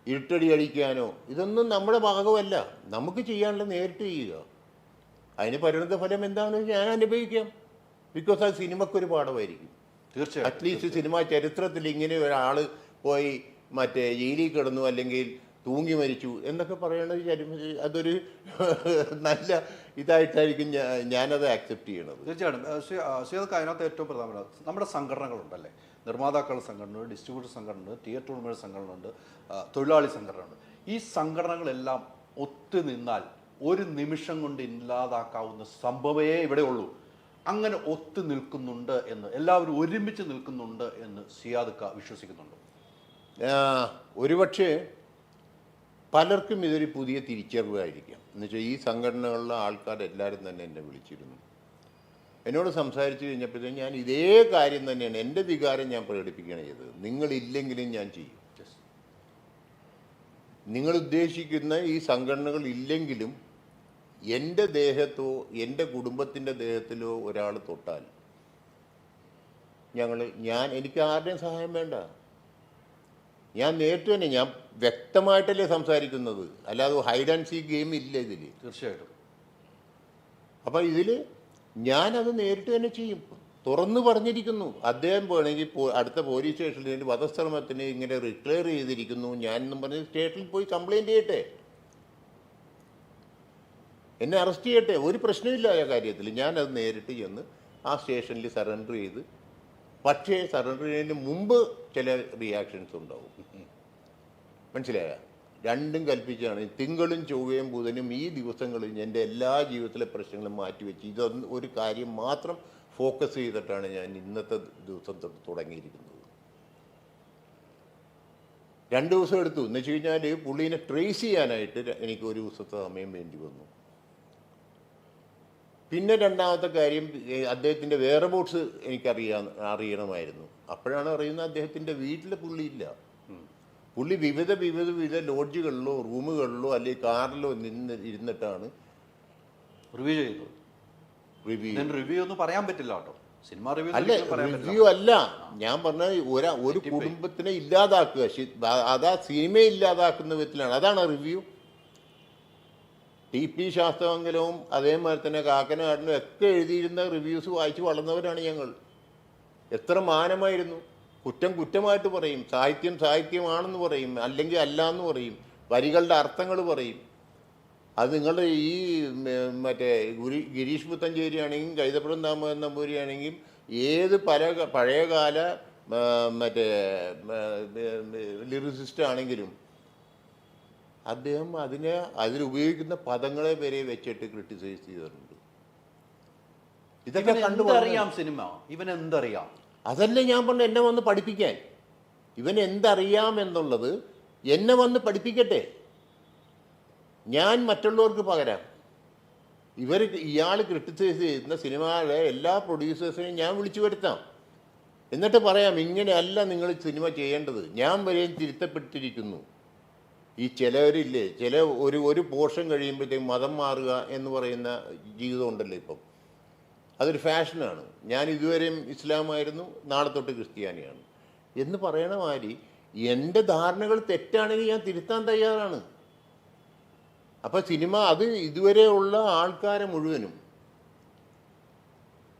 ഇരുട്ടടി അടിക്കാനോ ഇതൊന്നും നമ്മുടെ ഭാഗമല്ല. നമുക്ക് ചെയ്യാനുള്ള നേരിട്ട് ചെയ്യുക. അതിന് പരിണത ഫലം എന്താണെന്ന് ഞാൻ അനുഭവിക്കാം. ബിക്കോസ് അത് സിനിമക്കൊരു പാഠമായിരിക്കും. തീർച്ചയായും. അറ്റ്ലീസ്റ്റ് സിനിമ ചരിത്രത്തിൽ ഇങ്ങനെ ഒരാൾ പോയി മറ്റേ ജയിലിൽ കിടന്നു അല്ലെങ്കിൽ തൂങ്ങി മരിച്ചു എന്നൊക്കെ പറയണത് അതൊരു നല്ല ഇതായിട്ടായിരിക്കും ഞാനത് ആക്സെപ്റ്റ് ചെയ്യണത്. തീർച്ചയായിട്ടും. ശ്രീയതൊക്കെ അതിനകത്ത് ഏറ്റവും പ്രധാനപ്പെട്ട നമ്മുടെ സംഘടനകളുണ്ടല്ലേ, നിർമ്മാതാക്കളുടെ സംഘടന, ഡിസ്ട്രിബ്യൂട്ടർ സംഘടന, തിയേറ്റർ ഉടമകളുടെ സംഘടനയുണ്ട്, തൊഴിലാളി സംഘടനയുണ്ട്. ഈ സംഘടനകളെല്ലാം ഒത്തുനിന്നാൽ ഒരു നിമിഷം കൊണ്ട് ഇല്ലാതാക്കാവുന്ന സംഭവമേ ഇവിടെ ഉള്ളൂ. അങ്ങനെ ഒത്തു നിൽക്കുന്നുണ്ട് എന്ന്, എല്ലാവരും ഒരുമിച്ച് നിൽക്കുന്നുണ്ട് എന്ന് സിയാദ് വിശ്വസിക്കുന്നുണ്ട്? ഒരുപക്ഷെ പലർക്കും ഇതൊരു പുതിയ തിരിച്ചറിവായിരിക്കാം. എന്നുവെച്ചാൽ ഈ സംഘടനകളിലെ ആൾക്കാരെല്ലാവരും തന്നെ എന്നെ വിളിച്ചിരുന്നു. എന്നോട് സംസാരിച്ചു കഴിഞ്ഞപ്പോഴത്തേക്കും ഞാൻ ഇതേ കാര്യം തന്നെയാണ്, എൻ്റെ വികാരം ഞാൻ പ്രകടിപ്പിക്കുകയാണ് ചെയ്തത്. നിങ്ങളില്ലെങ്കിലും ഞാൻ ചെയ്യും. നിങ്ങൾ ഉദ്ദേശിക്കുന്ന ഈ സംഘടനകൾ ഇല്ലെങ്കിലും എൻ്റെ ദേഹത്തോ എൻ്റെ കുടുംബത്തിൻ്റെ ദേഹത്തിലോ ഒരാൾ തൊട്ടാൽ എനിക്ക് ആരുടെയും സഹായം വേണ്ട. ഞാൻ നേരിട്ട് തന്നെ, ഞാൻ വ്യക്തമായിട്ടല്ലേ സംസാരിക്കുന്നത്, അല്ലാതെ ഹൈഡ് ആൻഡ് സീക്ക് ഗെയിം ഇല്ല ഇതിൽ. തീർച്ചയായിട്ടും. അപ്പം ഇതിൽ ഞാനത് നേരിട്ട് തന്നെ ചെയ്യും. തുറന്നു പറഞ്ഞിരിക്കുന്നു. അദ്ദേഹം വേണമെങ്കിൽ അടുത്ത പോലീസ് സ്റ്റേഷനിൽ വധശ്രമത്തിന് ഇങ്ങനെ റിക്ലെയർ ചെയ്തിരിക്കുന്നു ഞാൻ എന്നും പറഞ്ഞ് സ്റ്റേഷനിൽ പോയി കംപ്ലയിൻറ്റ് ചെയ്യട്ടെ, എന്നെ അറസ്റ്റ് ചെയ്യട്ടെ, ഒരു പ്രശ്നമില്ല ആ കാര്യത്തിൽ. ഞാനത് നേരിട്ട് ചെന്ന് ആ സ്റ്റേഷനിൽ സറണ്ടർ ചെയ്ത്, പക്ഷേ സറണ്ടർ ചെയ്യുന്നതിന് മുമ്പ് ചില റിയാക്ഷൻസ് ഉണ്ടാവും. മനസ്സിലായ? രണ്ടും കൽപ്പിച്ചാണ്. തിങ്കളും ചൊവ്വയും ബുധനും ഈ ദിവസങ്ങളിൽ എൻ്റെ എല്ലാ ജീവിതത്തിലെ പ്രശ്നങ്ങളും മാറ്റിവെച്ച് ഇതൊന്നും ഒരു കാര്യം മാത്രം ഫോക്കസ് ചെയ്തിട്ടാണ് ഞാൻ ഇന്നത്തെ ദിവസം തുടങ്ങിയിരിക്കുന്നത്. 2 ദിവസം എടുത്തു. എന്ന് വെച്ച് കഴിഞ്ഞാൽ പുള്ളീനെ ട്രേസ് ചെയ്യാനായിട്ട് എനിക്ക് 1 ദിവസത്തെ സമയം വേണ്ടി വന്നു. പിന്നെ രണ്ടാമത്തെ കാര്യം, അദ്ദേഹത്തിൻ്റെ വേറെ ബോട്ട്സ് അറിയണമായിരുന്നു. അപ്പോഴാണ് അറിയുന്നത് അദ്ദേഹത്തിൻ്റെ വീട്ടിൽ പുള്ളിയില്ല. പുള്ളി വിവിധ ലോഡ്ജുകളിലോ റൂമുകളിലോ അല്ലെങ്കിൽ കാറിലോ ഇരുന്നിട്ടാണ് റിവ്യൂ ചെയ്യുന്നത്. റിവ്യൂ ഒന്നും പറയാൻ പറ്റില്ല കേട്ടോ. സിനിമ റിവ്യൂ അല്ല ഞാൻ പറഞ്ഞ ഒരു കുടുംബത്തിനെ ഇല്ലാതാക്കുക, അതാ സിനിമയെ ഇല്ലാതാക്കുന്ന വിധത്തിലാണ്. അതാണ് റിവ്യൂ. ടി.പി. ശാസ്ത്രമംഗലവും അതേമാതിരി തന്നെ കാക്കനാടിനും ഒക്കെ എഴുതിയിരുന്ന റിവ്യൂസ് വായിച്ച് വളർന്നവരാണ് ഞങ്ങൾ. എത്ര മാനമായിരുന്നു. കുറ്റം കുറ്റമായിട്ട് പറയും, സാഹിത്യം സാഹിത്യമാണെന്ന് പറയും, അല്ലെങ്കിൽ അല്ല എന്ന് പറയും, വരികളുടെ അർത്ഥങ്ങൾ പറയും. അത് നിങ്ങളുടെ ഈ മറ്റേ ഗിരീഷ് പുത്തഞ്ചേരി ആണെങ്കിലും കൈതപ്പുറം ദാമോദരൻ നമ്പൂരി ആണെങ്കിലും ഏത് പഴയകാല മറ്റേ ലിറിസിസ്റ്റ് ആണെങ്കിലും അദ്ദേഹം അതിലുപയോഗിക്കുന്ന പദങ്ങളെ വരെ വെച്ചിട്ട് ക്രിട്ടിസൈസ് ചെയ്തിട്ടുണ്ട്. ഇതൊക്കെ കണ്ടറിയാം സിനിമ. ഇവനെന്തറിയാം? അതല്ലേ ഞാൻ പറഞ്ഞു, എന്നെ വന്ന് പഠിപ്പിക്കാൻ. ഇവൻ എന്തറിയാം എന്നുള്ളത് എന്നെ വന്ന് പഠിപ്പിക്കട്ടെ, ഞാൻ മറ്റുള്ളവർക്ക് പകരാം. ഇയാൾ ക്രിട്ടിസൈസ് ചെയ്യുന്ന സിനിമയിലെ എല്ലാ പ്രൊഡ്യൂസേഴ്സിനെയും ഞാൻ വിളിച്ചു വരുത്താം. എന്നിട്ട് പറയാം, ഇങ്ങനെയല്ല നിങ്ങൾ സിനിമ ചെയ്യേണ്ടത്, ഞാൻ വരെയും തിരുത്തപ്പെട്ടിരിക്കുന്നു. ഈ ചിലവരില്ലേ, ഒരു പോർഷൻ കഴിയുമ്പോഴത്തേക്കും മതം മാറുക എന്ന് പറയുന്ന ജീവിതം ഉണ്ടല്ലോ ഇപ്പം. അതൊരു ഫാഷനാണ്. ഞാൻ ഇതുവരെയും ഇസ്ലാമായിരുന്നു, നാളെ തൊട്ട് ക്രിസ്ത്യാനിയാണ് എന്ന് പറയണ മാതിരി എൻ്റെ ധാരണകൾ തെറ്റാണെങ്കിൽ ഞാൻ തിരുത്താൻ തയ്യാറാണ്. അപ്പം സിനിമ അത് ഇതുവരെ ഉള്ള ആൾക്കാരെ മുഴുവനും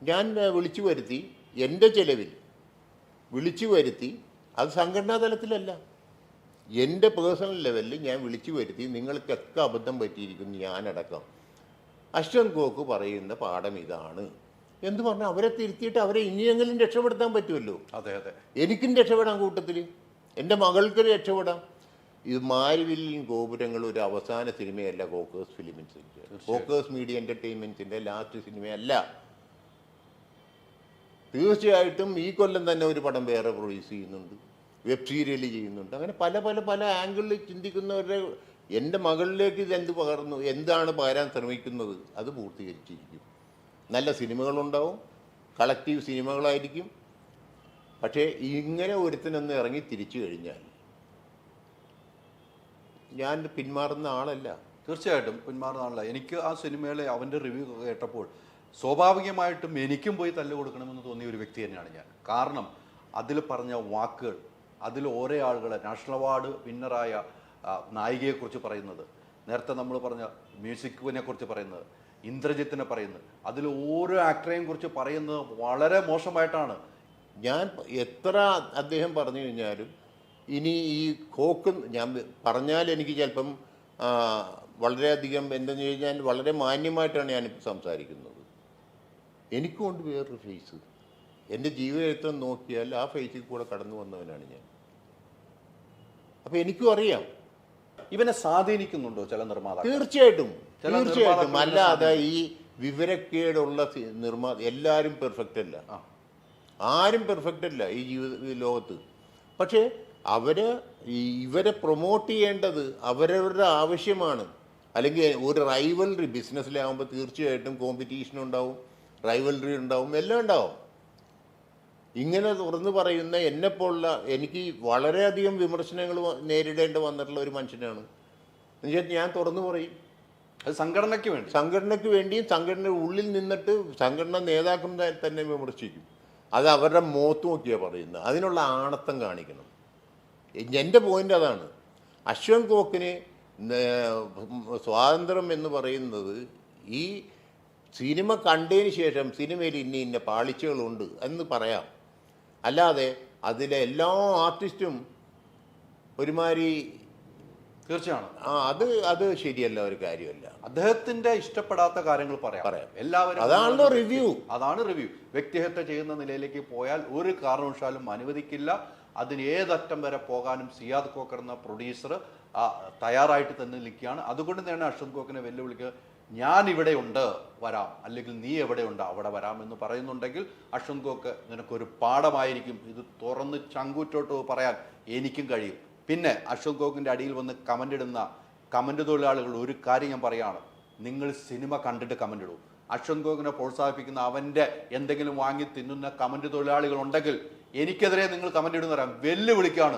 ഞാൻ വിളിച്ചു വരുത്തി, എൻ്റെ ചെലവിൽ വിളിച്ചു വരുത്തി. അത് സംഘടനാ തലത്തിലല്ല, എൻ്റെ പേഴ്സണൽ ലെവലിൽ ഞാൻ വിളിച്ചു വരുത്തി. നിങ്ങൾക്കൊക്കെ അബദ്ധം പറ്റിയിരിക്കുന്നു, ഞാനടക്കം. അശ്വന്ത് ഗോക്ക് പറയുന്ന പാഠം ഇതാണ് എന്ന് പറഞ്ഞാൽ അവരെ തിരുത്തിയിട്ട് അവരെ ഇനിയെങ്കിലും രക്ഷപ്പെടുത്താൻ പറ്റുമല്ലോ. അതെ അതെ, എനിക്കും രക്ഷപ്പെടാം, കൂട്ടത്തിൽ എൻ്റെ മകൾക്ക് രക്ഷപ്പെടാം. ഇത് മാരിവില്ലിൻ ഗോപുരങ്ങൾ ഒരു അവസാന സിനിമയല്ല കോക്കേഴ്സ് ഫിലിമിൻസിൻ്റെ, കോക്കേഴ്സ് മീഡിയ എൻ്റർടൈൻമെൻറ്റ്സിൻ്റെ ലാസ്റ്റ് സിനിമയല്ല. തീർച്ചയായിട്ടും ഈ കൊല്ലം തന്നെ ഒരു പടം വേറെ പ്രൊഡ്യൂസ് ചെയ്യുന്നുണ്ട്, വെബ് സീരിയൽ ചെയ്യുന്നുണ്ട്. അങ്ങനെ പല ആംഗിളിൽ ചിന്തിക്കുന്നവരുടെ എൻ്റെ മകളിലേക്ക് ഇതെന്ത് പകർന്നു, എന്താണ് പകരാൻ ശ്രമിക്കുന്നത്, അത് പൂർത്തീകരിച്ചിരിക്കും. നല്ല സിനിമകളുണ്ടാവും, കളക്റ്റീവ് സിനിമകളായിരിക്കും. പക്ഷേ ഇങ്ങനെ ഒരുത്തിനൊന്ന് ഇറങ്ങി തിരിച്ചു കഴിഞ്ഞാൽ ഞാൻ പിന്മാറുന്ന ആളല്ല. തീർച്ചയായിട്ടും പിന്മാറുന്ന ആളല്ല. എനിക്ക് ആ സിനിമയിലെ അവൻ്റെ റിവ്യൂ കേട്ടപ്പോൾ സ്വാഭാവികമായിട്ടും എനിക്കും പോയി തല്ല് കൊടുക്കണമെന്ന് തോന്നിയ ഒരു വ്യക്തി തന്നെയാണ് ഞാൻ. കാരണം അതിൽ പറഞ്ഞ വാക്കുകൾ, അതിൽ ഓരോ ആളുകളെ നാഷണൽ അവാർഡ് വിന്നറായ നായികയെക്കുറിച്ച് പറയുന്നത്, നേരത്തെ നമ്മൾ പറഞ്ഞ മ്യൂസിക്കിനെ കുറിച്ച് പറയുന്നത്, ഇന്ദ്രജിത്തിനെ പറയുന്നത്, അതിൽ ഓരോ ആക്ടറെയും കുറിച്ച് പറയുന്നത് വളരെ മോശമായിട്ടാണ്. ഞാൻ എത്ര അദ്ദേഹം പറഞ്ഞു കഴിഞ്ഞാലും ഇനി ഈ കോക്ക് ഞാൻ പറഞ്ഞാൽ എനിക്ക് ചിലപ്പം വളരെയധികം എന്തെന്ന് കഴിഞ്ഞാൽ വളരെ മാന്യമായിട്ടാണ് ഞാനിപ്പോൾ സംസാരിക്കുന്നത്. എനിക്കുകൊണ്ട് വേറൊരു ഫേസ്, എൻ്റെ ജീവചരിത്രം നോക്കിയാൽ ആ ഫേസിൽ കൂടെ കടന്നു വന്നവനാണ് ഞാൻ. അപ്പോൾ എനിക്കും അറിയാം ഇവനെ സ്വാധീനിക്കുന്നുണ്ടോ ചില നിർമ്മാതാക്കൾ? തീർച്ചയായിട്ടും. അല്ലാതെ ഈ വിവരക്കേടുള്ള എല്ലാവരും പെർഫെക്റ്റ് അല്ല, ആരും പെർഫെക്റ്റ് അല്ല ഈ ലോകത്ത്. പക്ഷേ ഇവരെ പ്രൊമോട്ട് ചെയ്യേണ്ടത് അവരവരുടെ ആവശ്യമാണ്. അല്ലെങ്കിൽ ഒരു റൈവൽറി ബിസിനസ്സിലാകുമ്പോൾ തീർച്ചയായിട്ടും കോമ്പറ്റീഷൻ ഉണ്ടാവും, റൈവൽറി ഉണ്ടാവും, എല്ലാം ഉണ്ടാവും. ഇങ്ങനെ തുറന്നു പറയുന്ന എന്നെപ്പോലുള്ള, എനിക്ക് വളരെയധികം വിമർശനങ്ങൾ നേരിടേണ്ടി വന്നിട്ടുള്ള ഒരു മനുഷ്യനാണ്. എന്നുവെച്ചാൽ ഞാൻ തുറന്നു പറയും. അത് സംഘടനയ്ക്ക് വേണ്ടിയും സംഘടനയുടെ ഉള്ളിൽ നിന്നിട്ട് സംഘടന നേതാക്കൾ തന്നെ വിമർശിക്കും. അത് അവരുടെ മുഖത്ത് നോക്കിയാണ് പറയുന്നത്. അതിനുള്ള ആണത്തം കാണിക്കണം. എൻ്റെ പോയിന്റ് അതാണ്. അശ്വന്ത് കോക്കിന് സ്വാതന്ത്ര്യം എന്ന് പറയുന്നത് ഈ സിനിമ കണ്ടതിന് ശേഷം സിനിമയിൽ ഇന്ന പാളിച്ചകളുണ്ട് എന്ന് പറയാം. അല്ലാതെ അതിലെ എല്ലാ ആർട്ടിസ്റ്റും ഒരുമാതിരി തീർച്ചയാണ് അത് ശരിയല്ല, ഒരു കാര്യമല്ല. അദ്ദേഹത്തിന്റെ ഇഷ്ടപ്പെടാത്ത കാര്യങ്ങൾ പറയാം. എല്ലാവരും അതാണല്ലോ റിവ്യൂ. അതാണ് റിവ്യൂ. വ്യക്തിഹത്യ ചെയ്യുന്ന നിലയിലേക്ക് പോയാൽ ഒരു കാരണവശാലും അനുവദിക്കില്ല. അതിന് ഏതറ്റം വരെ പോകാനും സിയാദ് കോക്കർ എന്ന പ്രൊഡ്യൂസർ തയ്യാറായിട്ട് തന്നെ നിൽക്കുകയാണ്. അതുകൊണ്ട് തന്നെ അശ്വന്ത് കോക്കിനെ വെല്ലുവിളിക്കുക, ഞാൻ ഇവിടെ ഉണ്ട് വരാം, അല്ലെങ്കിൽ നീ എവിടെയുണ്ട് അവിടെ വരാം എന്ന് പറയുന്നുണ്ടെങ്കിൽ അശ്വന്ത് കോക്ക് നിനക്കൊരു പാഠമായിരിക്കും. ഇത് തുറന്ന് ചങ്കൂറ്റോട്ട് പറയാൻ എനിക്കും കഴിയും. പിന്നെ അശ്വന്ത് കോക്കിൻ്റെ അടിയിൽ വന്ന് കമൻ്റ് ഇടുന്ന കമൻ്റ് തൊഴിലാളികൾ ഒരു കാര്യം ഞാൻ പറയുകയാണ്, നിങ്ങൾ സിനിമ കണ്ടിട്ട് കമൻ്റ് ഇടൂ. അശ്വന്ത് കോക്കിനെ പ്രോത്സാഹിപ്പിക്കുന്ന അവൻ്റെ എന്തെങ്കിലും വാങ്ങി തിന്നുന്ന കമൻ്റ് തൊഴിലാളികൾ ഉണ്ടെങ്കിൽ എനിക്കെതിരെ നിങ്ങൾ കമൻ്റ് ഇടുന്ന പറയാം, വെല്ലുവിളിക്കാണ്.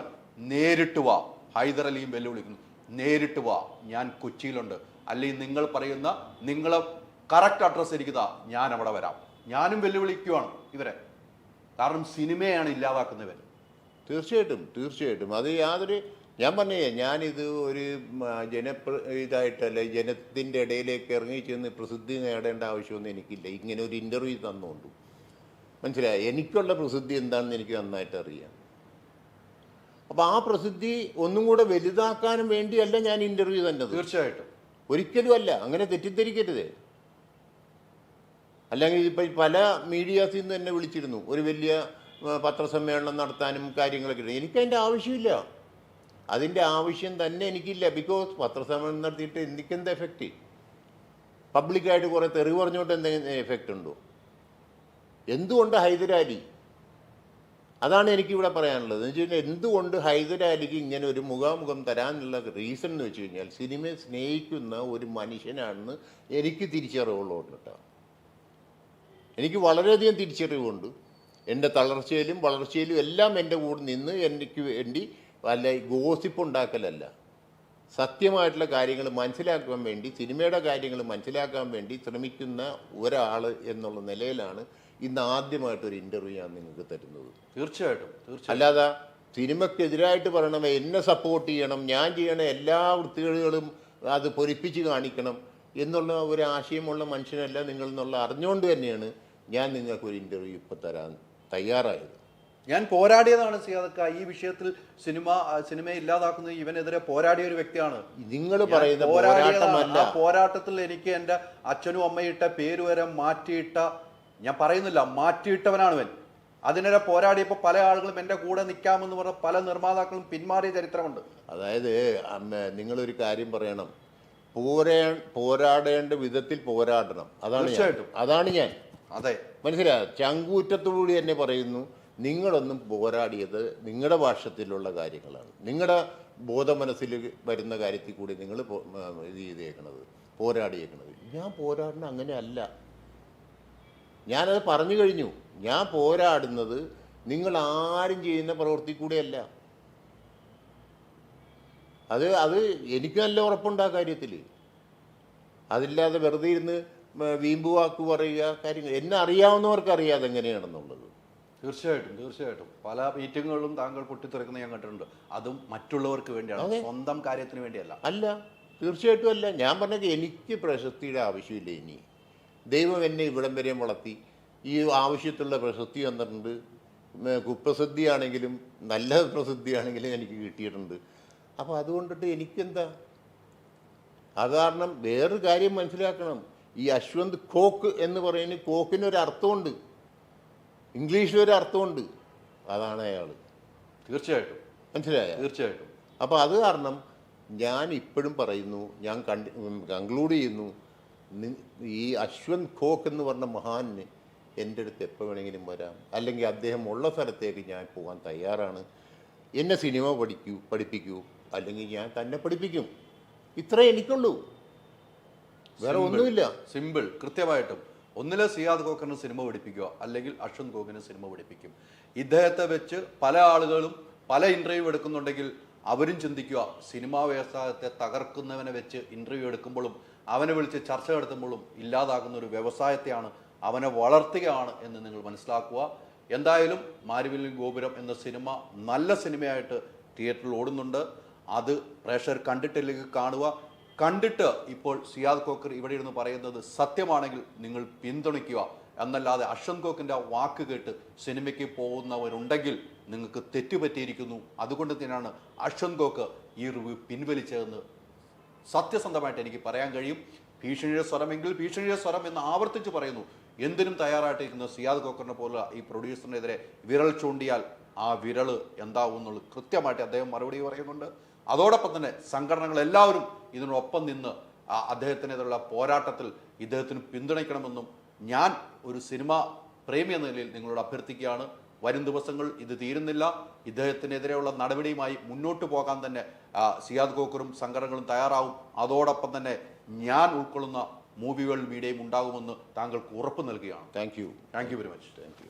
നേരിട്ട് വാ. ഹൈദർ അലിയും വെല്ലുവിളിക്കുന്നു, നേരിട്ട് വാ, ഞാൻ കൊച്ചിയിലുണ്ട്. അല്ലെങ്കിൽ നിങ്ങൾ പറയുന്ന നിങ്ങളെ കറക്റ്റ് അഡ്രസ്സ് എനിക്കുതാ, ഞാൻ അവിടെ വരാം. ഞാനും വെല്ലുവിളിക്കുവാണ് ഇവരെ. കാരണം സിനിമയാണ് ഇല്ലാതാക്കുന്നവർ. തീർച്ചയായിട്ടും അത് യാതൊരു, ഞാൻ പറഞ്ഞേ, ഞാനിത് ഒരു ഇതായിട്ടല്ല, ജനത്തിൻ്റെ ഇടയിലേക്ക് ഇറങ്ങി ചെന്ന് പ്രസിദ്ധി നേടേണ്ട ആവശ്യമൊന്നും എനിക്കില്ല. ഇങ്ങനെ ഒരു ഇൻ്റർവ്യൂ തന്നുകൊണ്ട് മനസ്സിലായി, എനിക്കുള്ള പ്രസിദ്ധി എന്താണെന്ന് എനിക്ക് നന്നായിട്ട് അറിയാം. അപ്പോൾ ആ പ്രസിദ്ധി ഒന്നും കൂടെ വലുതാക്കാനും വേണ്ടിയല്ല ഞാൻ ഇൻ്റർവ്യൂ തന്നത്. തീർച്ചയായിട്ടും ഒരിക്കലും അല്ല, അങ്ങനെ തെറ്റിദ്ധരിക്കരുത്. അല്ലെങ്കിൽ ഇപ്പം പല മീഡിയാസിൽ നിന്ന് തന്നെ വിളിച്ചിരുന്നു ഒരു വലിയ പത്രസമ്മേളനം നടത്താനും കാര്യങ്ങളൊക്കെ. എനിക്കതിൻ്റെ ആവശ്യമില്ല, അതിൻ്റെ ആവശ്യം തന്നെ എനിക്കില്ല. ബിക്കോസ് പത്രസമ്മേളനം നടത്തിയിട്ട് എനിക്കെന്താ എഫക്റ്റ്? പബ്ലിക്കായിട്ട് കുറേ തെറി പറഞ്ഞുകൊണ്ട് എന്തെങ്കിലും എഫക്റ്റ് ഉണ്ടോ? എന്തുകൊണ്ട് ഹൈദരാലി? അതാണ് എനിക്കിവിടെ പറയാനുള്ളത്. എന്ന് വെച്ച് കഴിഞ്ഞാൽ എന്തുകൊണ്ട് ഹൈദരാലിക്ക് ഇങ്ങനെ ഒരു മുഖാമുഖം തരാനുള്ള റീസൺ എന്ന് വെച്ച് കഴിഞ്ഞാൽ സിനിമയെ സ്നേഹിക്കുന്ന ഒരു മനുഷ്യനാണെന്ന് എനിക്ക് തിരിച്ചറിവുള്ളതുകൊണ്ട് കേട്ടോ. എനിക്ക് വളരെയധികം തിരിച്ചറിവുണ്ട്. എൻ്റെ തളർച്ചയിലും വളർച്ചയിലും എല്ലാം എൻ്റെ കൂടെ നിന്ന് എനിക്ക് വേണ്ടി വല്ല ഗോസിപ്പ് ഉണ്ടാക്കലല്ല, സത്യമായിട്ടുള്ള കാര്യങ്ങൾ മനസ്സിലാക്കാൻ വേണ്ടി, സിനിമയുടെ കാര്യങ്ങൾ മനസ്സിലാക്കാൻ വേണ്ടി ശ്രമിക്കുന്ന ഒരാൾ എന്നുള്ള നിലയിലാണ് ഇന്ന് ആദ്യമായിട്ടൊരു ഇൻ്റർവ്യൂ ഞാൻ നിങ്ങൾക്ക് തരുന്നത്. തീർച്ചയായിട്ടും. അല്ലാതെ സിനിമയ്ക്കെതിരായിട്ട് പറയണം, എന്നെ സപ്പോർട്ട് ചെയ്യണം, ഞാൻ ചെയ്യണ എല്ലാ വൃത്തികേടുകളും അത് പൊലിപ്പിച്ച് കാണിക്കണം എന്നുള്ള ഒരു ആശയമുള്ള മനുഷ്യനല്ല നിങ്ങൾ എന്നുള്ള അറിഞ്ഞുകൊണ്ട് തന്നെയാണ് ഞാൻ നിങ്ങൾക്കൊരു ഇൻ്റർവ്യൂ ഇപ്പോൾ തരാൻ തയ്യാറായത്. ഞാൻ പോരാടിയതാണ് സിയാദക്ക ഈ വിഷയത്തിൽ. സിനിമയെ ഇല്ലാതാക്കുന്നത് ഇവനെതിരെ പോരാടിയ ഒരു വ്യക്തിയാണ്. നിങ്ങൾ പറയുന്ന പോരാട്ടമല്ല. ആ പോരാട്ടത്തിൽ എനിക്ക് എൻ്റെ അച്ഛനും അമ്മയിട്ട പേര് വരെ മാറ്റിയിട്ട, ഞാൻ പറയുന്നില്ല, മാറ്റിയിട്ടവനാണ് ഇവൻ. അതിനെതിരെ പോരാടിയപ്പോൾ പല ആളുകളും എൻ്റെ കൂടെ നിൽക്കാമെന്ന് പറഞ്ഞ പല നിർമ്മാതാക്കളും പിന്മാറിയ ചരിത്രമുണ്ട്. അതായത് നിങ്ങളൊരു കാര്യം പറയണം, പോരാടേണ്ട വിധത്തിൽ പോരാടണം. അതാണ് ഞാൻ. അതെ, മനസ്സിലായി. ചങ്കൂറ്റത്തോടുകൂടി തന്നെ പറയുന്നു, നിങ്ങളൊന്നും പോരാടിയത് നിങ്ങളുടെ ഭാഷത്തിലുള്ള കാര്യങ്ങളാണ്, നിങ്ങളുടെ ബോധമനസ്സിൽ വരുന്ന കാര്യത്തിൽ കൂടി നിങ്ങൾ ഇത് ചെയ്തേക്കണത്, പോരാടിയേക്കണത്. ഞാൻ പോരാടുന്ന അങ്ങനെയല്ല. ഞാനത് പറഞ്ഞു കഴിഞ്ഞു. ഞാൻ പോരാടുന്നത് നിങ്ങൾ ആരും ചെയ്യുന്ന പ്രവൃത്തി കൂടെയല്ല. അത് എനിക്ക് നല്ല ഉറപ്പുണ്ട് ആ കാര്യത്തിൽ. അതില്ലാതെ വെറുതെ ഇരുന്ന് വീമ്പ് വാക്ക് പറയുക, കാര്യങ്ങൾ എന്നെ അറിയാവുന്നവർക്ക് അറിയാതെ എങ്ങനെയാണെന്നുള്ളത്. തീർച്ചയായിട്ടും പല മീറ്റിങ്ങുകളിലും താങ്കൾ പൊട്ടിത്തെറിക്കുന്ന ഞാൻ കണ്ടിട്ടുണ്ട്. അതും മറ്റുള്ളവർക്ക് വേണ്ടിയാണ്, സ്വന്തം കാര്യത്തിന് വേണ്ടിയല്ല. അല്ല, തീർച്ചയായിട്ടും അല്ല. ഞാൻ പറഞ്ഞത് എനിക്ക് പ്രശസ്തിയുടെ ആവശ്യമില്ല. ഇനി ദൈവം എന്നെ ഇവിടം വരെയും വളർത്തി ഈ ആവശ്യത്തിലുള്ള പ്രശസ്തി തന്നിട്ടുണ്ട്. കുപ്രസിദ്ധിയാണെങ്കിലും നല്ല പ്രസിദ്ധിയാണെങ്കിലും എനിക്ക് കിട്ടിയിട്ടുണ്ട്. അപ്പോൾ അതുകൊണ്ടിട്ട് എനിക്കെന്താ? അത് കാരണം വേറൊരു കാര്യം മനസ്സിലാക്കണം. ഈ അശ്വന്ത് ഘോഷ് എന്ന് പറയുന്നത് ഘോഷിനൊരു അർത്ഥമുണ്ട്, ഇംഗ്ലീഷിലൊരു അർത്ഥമുണ്ട്. അതാണ് അയാൾ. തീർച്ചയായിട്ടും മനസ്സിലായ? തീർച്ചയായിട്ടും. അപ്പോൾ അത് കാരണം ഞാൻ ഇപ്പോഴും പറയുന്നു, ഞാൻ കൺക്ലൂഡ് ചെയ്യുന്നു, ഈ അശ്വന്ത് ഘോഷ് എന്ന് പറഞ്ഞ മഹാന് എൻ്റെ അടുത്ത് എപ്പോൾ വേണമെങ്കിലും വരാം. അല്ലെങ്കിൽ അദ്ദേഹം ഉള്ള സ്ഥലത്തേക്ക് ഞാൻ പോകാൻ തയ്യാറാണ്. എന്നെ സിനിമ പഠിപ്പിക്കൂ, അല്ലെങ്കിൽ ഞാൻ തന്നെ പഠിപ്പിക്കും. ഇത്രേ എനിക്കുള്ളൂ, വേറെ ഒന്നുമില്ല. സിമ്പിൾ. കൃത്യമായിട്ടും ഒന്നിലെ സിയാദ് ഖോഖറിന് സിനിമ പഠിപ്പിക്കുക, അല്ലെങ്കിൽ അശ്വന്ത് ഘോഷിന് സിനിമ പഠിപ്പിക്കും. ഇദ്ദേഹത്തെ വെച്ച് പല ആളുകളും പല ഇൻ്റർവ്യൂ എടുക്കുന്നുണ്ടെങ്കിൽ അവരും ചിന്തിക്കുക, സിനിമാ വ്യവസായത്തെ തകർക്കുന്നവനെ വെച്ച് ഇൻ്റർവ്യൂ എടുക്കുമ്പോഴും അവനെ വിളിച്ച് ചർച്ച നടത്തുമ്പോഴും ഇല്ലാതാകുന്ന ഒരു വ്യവസായത്തെയാണ്, അവനെ വളർത്തുകയാണ് എന്ന് നിങ്ങൾ മനസ്സിലാക്കുക. എന്തായാലും മാരിവില്ലിൻ ഗോപുരം എന്ന സിനിമ നല്ല സിനിമയായിട്ട് തിയേറ്ററിൽ ഓടുന്നുണ്ട്. അത് പ്രേക്ഷകർ കണ്ടിട്ടില്ലെങ്കിൽ കാണുക. കണ്ടിട്ട് ഇപ്പോൾ സിയാദ് ഖോഖർ ഇവിടെ ഇരുന്ന് പറയുന്നത് സത്യമാണെങ്കിൽ നിങ്ങൾ പിന്തുണയ്ക്കുക എന്നല്ലാതെ അശ്വന്ത് ഘോഷിന്റെ വാക്ക് കേട്ട് സിനിമയ്ക്ക് പോകുന്നവരുണ്ടെങ്കിൽ നിങ്ങൾക്ക് തെറ്റുപറ്റിയിരിക്കുന്നു. അതുകൊണ്ട് തന്നെയാണ് അശ്വന്ത് ഘോഷ് ഈ റിവ്യൂ പിൻവലിച്ചതെന്ന് സത്യസന്ധമായിട്ട് എനിക്ക് പറയാൻ കഴിയും. ഭീഷണിയുടെ സ്വരമെങ്കിൽ ഭീഷണിയുടെ സ്വരം എന്ന് ആവർത്തിച്ച് പറയുന്നു. എന്തിനും തയ്യാറായിട്ടിരിക്കുന്ന സിയാദ് ഖോഖറിനെ പോലുള്ള ഈ പ്രൊഡ്യൂസറിനെതിരെ വിരൽ ചൂണ്ടിയാൽ ആ വിരൽ എന്താവും എന്നുള്ളത് കൃത്യമായിട്ട് അദ്ദേഹം മറുപടി പറയുന്നുണ്ട്. അതോടൊപ്പം തന്നെ സംഘടനകൾ എല്ലാവരും ഇതിനൊപ്പം നിന്ന് അദ്ദേഹത്തിനെതിരെയുള്ള പോരാട്ടത്തിൽ ഇദ്ദേഹത്തിന് പിന്തുണയ്ക്കണമെന്നും ഞാൻ ഒരു സിനിമ പ്രേമി എന്ന നിലയിൽ നിങ്ങളോട് അഭ്യർത്ഥിക്കുകയാണ്. വരും ദിവസങ്ങൾ ഇത് തീരുന്നില്ല. ഇദ്ദേഹത്തിനെതിരെയുള്ള നടപടിയുമായി മുന്നോട്ട് പോകാൻ തന്നെ സിയാദ് ഖോഖറും സംഘടനകളും തയ്യാറാവും. അതോടൊപ്പം തന്നെ ഞാൻ ഉൾക്കൊള്ളുന്ന മൂവി വേൾഡ് മീഡിയയും ഉണ്ടാകുമെന്ന് താങ്കൾക്ക് ഉറപ്പ് നൽകുകയാണ്. Thank you very much. Thank you.